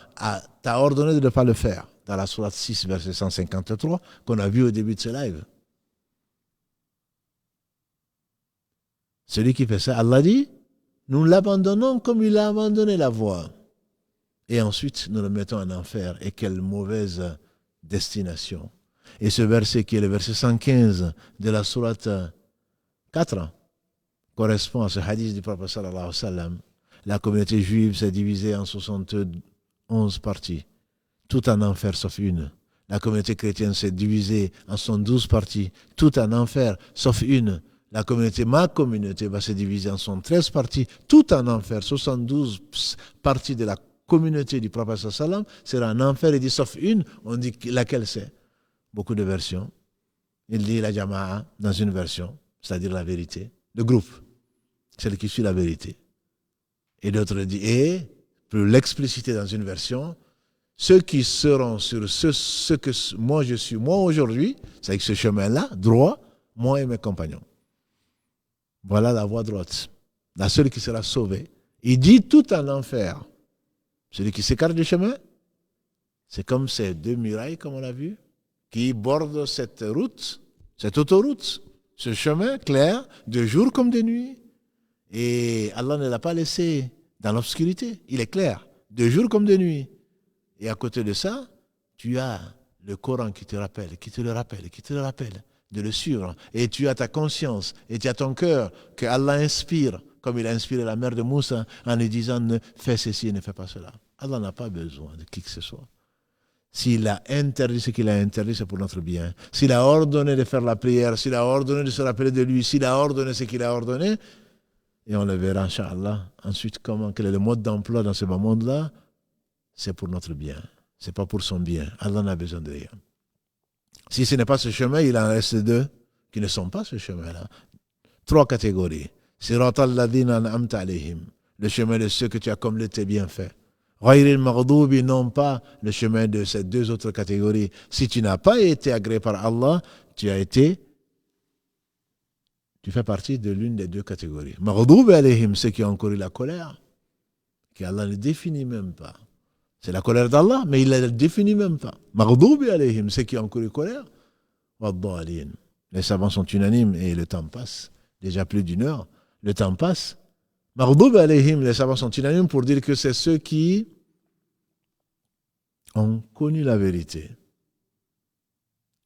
t'a ordonné de ne pas le faire, dans la sourate 6, verset 153, qu'on a vu au début de ce live. Celui qui fait ça, Allah dit, nous l'abandonnons comme il a abandonné la voie. Et ensuite, nous le mettons en enfer. Et quelle mauvaise destination. Et ce verset qui est le verset 115 de la sourate 4, correspond à ce hadith du prophète sallallahu alayhi wa sallam. La communauté juive s'est divisée en 71 parties, tout en enfer sauf une. La communauté chrétienne s'est divisée en 72 parties, tout en enfer sauf une. Ma communauté va se diviser en 73 parties, tout en enfer. 72 parties de la communauté du prophète sallallahu alayhi wa sallam sera en enfer. Il dit sauf une, on dit laquelle c'est. Beaucoup de versions. Il dit la jama'a dans une version, c'est-à-dire la vérité. Le groupe, celle qui suit la vérité. Et d'autres disent, et, pour l'expliciter dans une version, ceux qui seront sur ce que moi je suis, moi aujourd'hui, c'est avec ce chemin-là, droit, moi et mes compagnons. Voilà la voie droite. La seule qui sera sauvée. Il dit tout en enfer. Celui qui s'écarte du chemin, c'est comme ces deux murailles, comme on l'a vu, qui bordent cette route, cette autoroute, ce chemin clair, de jour comme de nuit. Et Allah ne l'a pas laissé dans l'obscurité. Il est clair, de jour comme de nuit. Et à côté de ça, tu as le Coran qui te le rappelle, de le suivre. Et tu as ta conscience, et tu as ton cœur que Allah inspire, comme il a inspiré la mère de Moussa en lui disant ne fais ceci et ne fais pas cela. Allah n'a pas besoin de qui que ce soit. S'il a interdit ce qu'il a interdit, c'est pour notre bien. S'il a ordonné de faire la prière, s'il a ordonné de se rappeler de lui, s'il a ordonné ce qu'il a ordonné, et on le verra, Inch'Allah. Ensuite, quel est le mode d'emploi dans ce bas monde-là? C'est pour notre bien. Ce n'est pas pour son bien. Allah n'a besoin de rien. Si ce n'est pas ce chemin, il en reste deux qui ne sont pas ce chemin-là. 3 catégories. Siratal ladhina an'amta alayhim. Le chemin de ceux que tu as comblé tes bienfaits. Ghayril maghdubi, non pas le chemin de ces 2 autres catégories. Si tu n'as pas été agréé par Allah, tu fais partie de l'une des 2 catégories. Maghdubi alayhim, ceux qui ont encouru la colère, qu'Allah ne définit même pas. C'est la colère d'Allah, mais il ne la définit même pas. Maghdubi alayhim, ceux qui ont encouru la colère, waddalin. Les savants sont unanimes et le temps passe. Déjà plus d'1 heure, le temps passe. Maghdubi alayhim, les savants sont unanimes pour dire que c'est ceux qui ont connu la vérité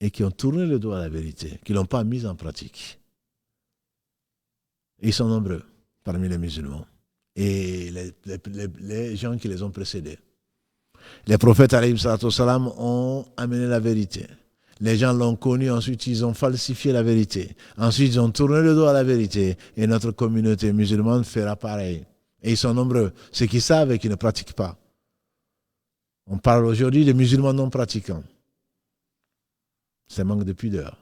et qui ont tourné le dos à la vérité, qui ne l'ont pas mise en pratique. Et ils sont nombreux parmi les musulmans et les gens qui les ont précédés. Les prophètes alayhi salatu wassalam ont amené la vérité. Les gens l'ont connu, ensuite ils ont falsifié la vérité. Ensuite ils ont tourné le dos à la vérité. Et notre communauté musulmane fera pareil. Et ils sont nombreux. Ceux qui savent et qui ne pratiquent pas. On parle aujourd'hui de musulmans non pratiquants. C'est un manque de pudeur.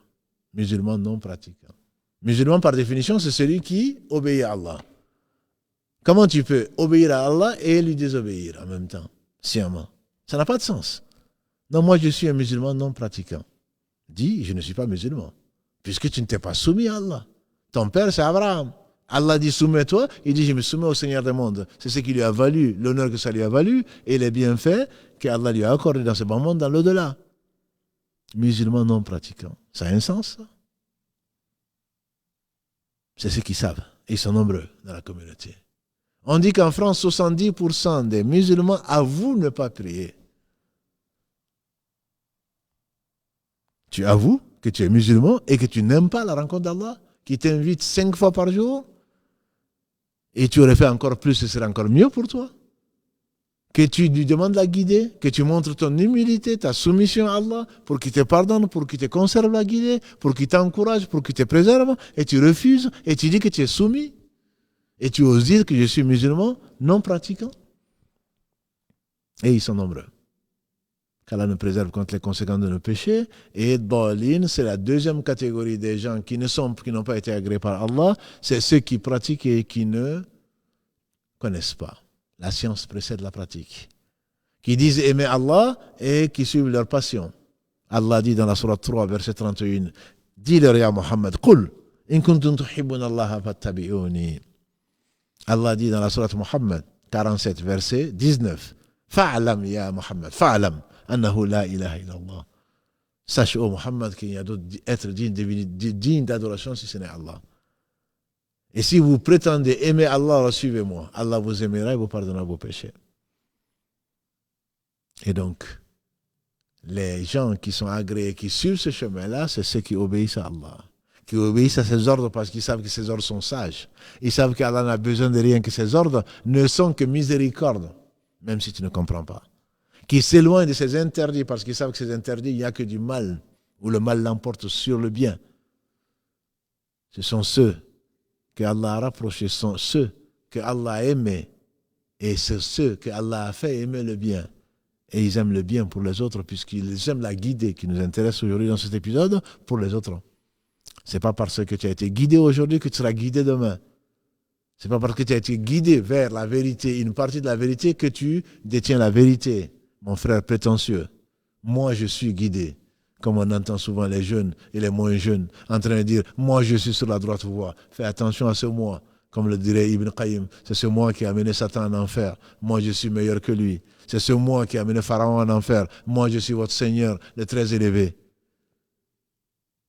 Musulmans non pratiquants. Musulman par définition, c'est celui qui obéit à Allah. Comment tu peux obéir à Allah et lui désobéir en même temps, sciemment? Ça n'a pas de sens. Non, moi je suis un musulman non pratiquant. Dis, je ne suis pas musulman, puisque tu ne t'es pas soumis à Allah. Ton père, c'est Abraham. Allah dit, soumets-toi. Il dit, je me soumets au Seigneur des mondes. C'est ce qui lui a valu, l'honneur que ça lui a valu, et les bienfaits qu'Allah lui a accordés dans ce bas monde, dans l'au-delà. musulmans non pratiquants. Ça a un sens, ça? C'est ceux qui savent. Ils sont nombreux dans la communauté. On dit qu'en France, 70% des musulmans avouent ne pas prier. Tu avoues que tu es musulman et que tu n'aimes pas la rencontre d'Allah, qui t'invite 5 fois par jour, et tu aurais fait encore plus, ce serait encore mieux pour toi. Que tu lui demandes la guider, que tu montres ton humilité, ta soumission à Allah, pour qu'il te pardonne, pour qu'il te conserve la guider, pour qu'il t'encourage, pour qu'il te préserve, et tu refuses, et tu dis que tu es soumis, et tu oses dire que je suis musulman non pratiquant. Et ils sont nombreux. Qu'Allah nous préserve contre les conséquences de nos péchés. Et Dalin, c'est la deuxième catégorie des gens qui n'ont pas été agréés par Allah, c'est ceux qui pratiquent et qui ne connaissent pas. La science précède la pratique. Qui disent aimer Allah et qui suivent leur passion. Allah dit dans la sourate 3, verset 31, dis-leur ya Muhammad, Qul, in kuntum tuhibbuna Allah fattabi'uni. Allah dit dans la sourate Muhammad 47, verset 19, Fa'alam ya Muhammad, fa'alam annahu la ilaha illallah. Sache, ô Muhammad, qu'il y a d'autres êtres dignes d'adoration si ce n'est Allah. Et si vous prétendez aimer Allah, suivez-moi. Allah vous aimera et vous pardonnera vos péchés. Et donc, les gens qui sont agréés, qui suivent ce chemin-là, c'est ceux qui obéissent à Allah. Qui obéissent à ses ordres parce qu'ils savent que ses ordres sont sages. Ils savent qu'Allah n'a besoin de rien, que ses ordres ne sont que miséricorde, même si tu ne comprends pas. Qui s'éloignent de ses interdits parce qu'ils savent que ces interdits, il n'y a que du mal, ou le mal l'emporte sur le bien. Ce sont ceux que Allah a rapprochés, sont ceux que Allah a aimés, et c'est ceux que Allah a fait aimer le bien. Et ils aiment le bien pour les autres, puisqu'ils aiment la guider qui nous intéresse aujourd'hui dans cet épisode, pour les autres. C'est pas parce que tu as été guidé aujourd'hui que tu seras guidé demain. C'est pas parce que tu as été guidé vers la vérité, une partie de la vérité, que tu détiens la vérité, mon frère prétentieux. Moi, je suis guidé. Comme on entend souvent les jeunes et les moins jeunes en train de dire « Moi, je suis sur la droite voie. Fais attention à ce moi. » Comme le dirait Ibn Qayyim, c'est ce moi qui a amené Satan en enfer. Moi, je suis meilleur que lui. C'est ce moi qui a amené Pharaon en enfer. Moi, je suis votre Seigneur, le très élevé.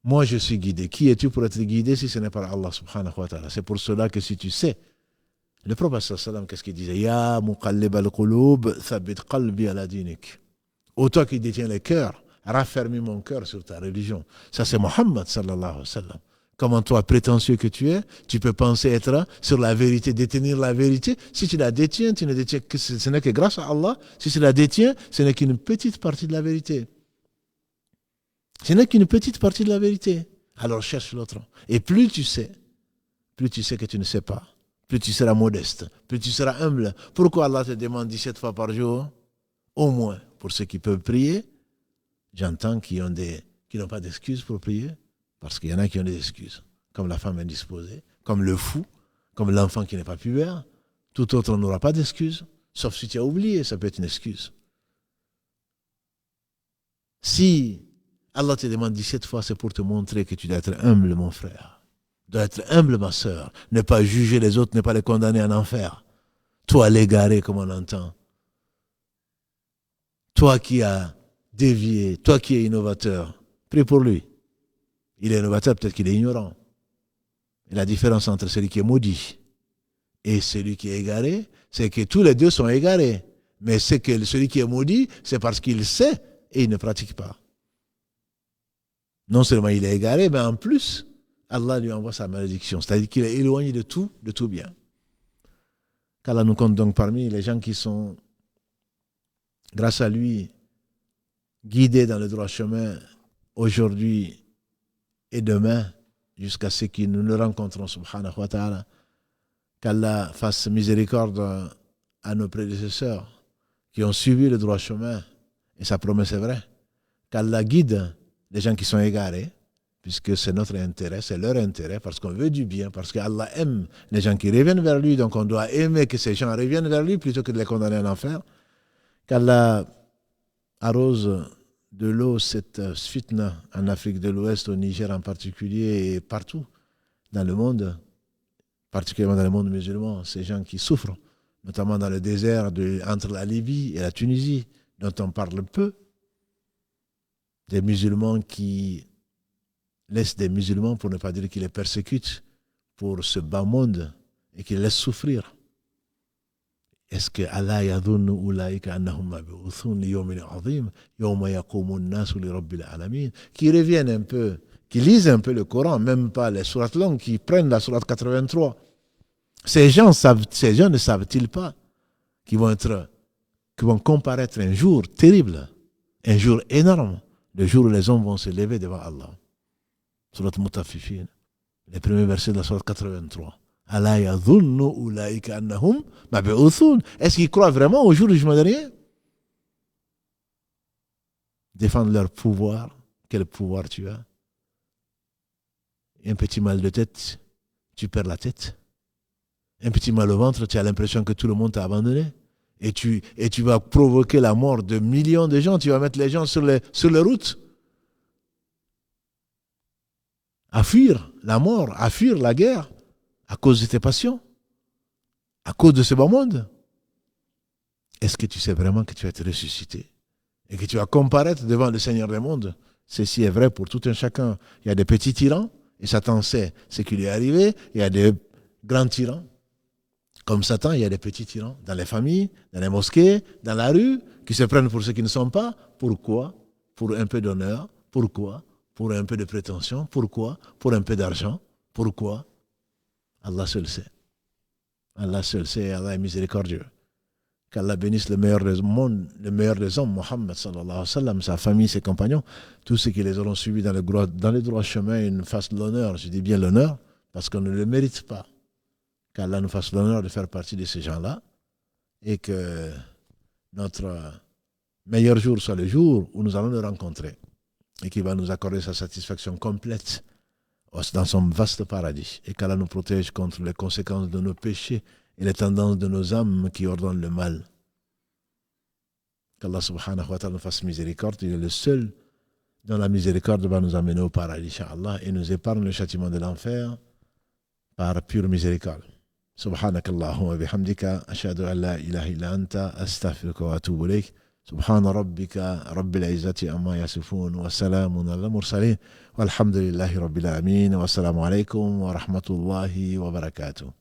Moi, je suis guidé. Qui es-tu pour être guidé si ce n'est par Allah subhanahu wa ta'ala? C'est pour cela que si tu sais, le prophète sallam, qu'est-ce qu'il disait? Ya muqallib al-qulub, thabbit qalbi ala dinik. Ô toi qui détiens les cœurs, raffermis mon cœur sur ta religion. Ça, c'est Mohammed sallallahu alayhi wa sallam. Comment toi, prétentieux que tu es, tu peux penser être sur la vérité, détenir la vérité. Si tu la détiens, tu ne détiens que ce n'est que grâce à Allah. Si tu la détiens, ce n'est qu'une petite partie de la vérité. Ce n'est qu'une petite partie de la vérité. Alors cherche l'autre. Et plus tu sais que tu ne sais pas, plus tu seras modeste, plus tu seras humble. Pourquoi Allah te demande 17 fois par jour? Au moins, pour ceux qui peuvent prier. J'entends qui n'ont pas d'excuses pour prier, parce qu'il y en a qui ont des excuses, comme la femme indisposée, comme le fou, comme l'enfant qui n'est pas pubère. Tout autre n'aura pas d'excuses, sauf si tu as oublié, ça peut être une excuse. Si Allah te demande 17 fois, c'est pour te montrer que tu dois être humble, mon frère. Tu dois être humble, ma sœur. Ne pas juger les autres, ne pas les condamner en enfer. Toi, l'égaré, comme on entend. Toi qui as dévié, toi qui es innovateur, prie pour lui. Il est innovateur, peut-être qu'il est ignorant. Et la différence entre celui qui est maudit et celui qui est égaré, c'est que tous les deux sont égarés. Mais c'est que celui qui est maudit, c'est parce qu'il sait et il ne pratique pas. Non seulement il est égaré, mais en plus, Allah lui envoie sa malédiction. C'est-à-dire qu'il est éloigné de tout bien. Qu'Allah nous compte donc parmi les gens qui sont, grâce à lui, guidés dans le droit chemin aujourd'hui et demain, jusqu'à ce que nous le rencontrons, subhanahu wa ta'ala. Qu'Allah fasse miséricorde à nos prédécesseurs qui ont suivi le droit chemin, et sa promesse est vraie. Qu'Allah guide les gens qui sont égarés, puisque c'est notre intérêt, c'est leur intérêt, parce qu'on veut du bien, parce qu'Allah aime les gens qui reviennent vers lui, donc on doit aimer que ces gens reviennent vers lui plutôt que de les condamner en enfer. Qu'Allah arrose de l'eau cette fitna en Afrique de l'Ouest, au Niger en particulier, et partout dans le monde, particulièrement dans le monde musulman, ces gens qui souffrent, notamment dans le désert entre la Libye et la Tunisie, dont on parle peu. des musulmans qui laissent des musulmans, pour ne pas dire qui les persécutent, pour ce bas monde et qui les laissent souffrir. Est-ce que Allah yadhunnu ulaika annahum mab'uthun li yawmin 'azim yawma yaqumu an-nasu li rabbil alamin, qui reviennent un peu, qui lisent un peu le Coran, même pas les sourates longues, qui prennent la sourate 83. Ces gens ne savent-ils pas qu'ils vont comparaître un jour terrible, un jour énorme, le jour où les hommes vont se lever devant Allah. Sourate Mutaffifin, les premiers versets de la sourate 83. Allah yadhunnu ulaika annahum mab'uthun. Est-ce qu'ils croient vraiment au jour du jugement dernier? Défendre leur pouvoir. Quel pouvoir tu as? Un petit mal de tête, tu perds la tête. Un petit mal au ventre, tu as l'impression que tout le monde t'a abandonné. Et tu vas provoquer la mort de millions de gens. Tu vas mettre les gens sur les routes. À fuir la mort, à fuir la guerre. À cause de tes passions, à cause de ce bas monde. Est-ce que tu sais vraiment que tu vas être ressuscité et que tu vas comparaître devant le Seigneur des mondes? Ceci est vrai pour tout un chacun. Il y a des petits tyrans, et Satan sait ce qui lui est arrivé. Il y a des grands tyrans. Comme Satan, il y a des petits tyrans dans les familles, dans les mosquées, dans la rue, qui se prennent pour ceux qui ne sont pas. Pourquoi? Pour un peu d'honneur. Pourquoi? Pour un peu de prétention. Pourquoi? Pour un peu d'argent. Pourquoi? Allah seul sait. Allah seul sait, Allah est miséricordieux. Qu'Allah bénisse le meilleur des mondes, le meilleur des hommes, Mohammed sallallahu alayhi wa sallam, sa famille, ses compagnons, tous ceux qui les auront suivis dans le droit chemin, ils nous fassent l'honneur, je dis bien l'honneur, parce qu'on ne le mérite pas. Qu'Allah nous fasse l'honneur de faire partie de ces gens-là, et que notre meilleur jour soit le jour où nous allons le rencontrer, et qu'il va nous accorder sa satisfaction complète dans son vaste paradis, et qu'Allah nous protège contre les conséquences de nos péchés et les tendances de nos âmes qui ordonnent le mal. Qu'Allah subhanahu wa ta'ala nous fasse miséricorde. Il est le seul dont la miséricorde va nous amener au paradis, incha'Allah, et nous épargne le châtiment de l'enfer par pure miséricorde. Subhanakallahumma wa bihamdika ashhadu an la ilaha illa anta astaghfiruka wa atubu ilayk. سبحان ربك رب العزة عما يصفون وسلام على المرسلين والحمد لله رب العالمين والسلام عليكم ورحمة الله وبركاته.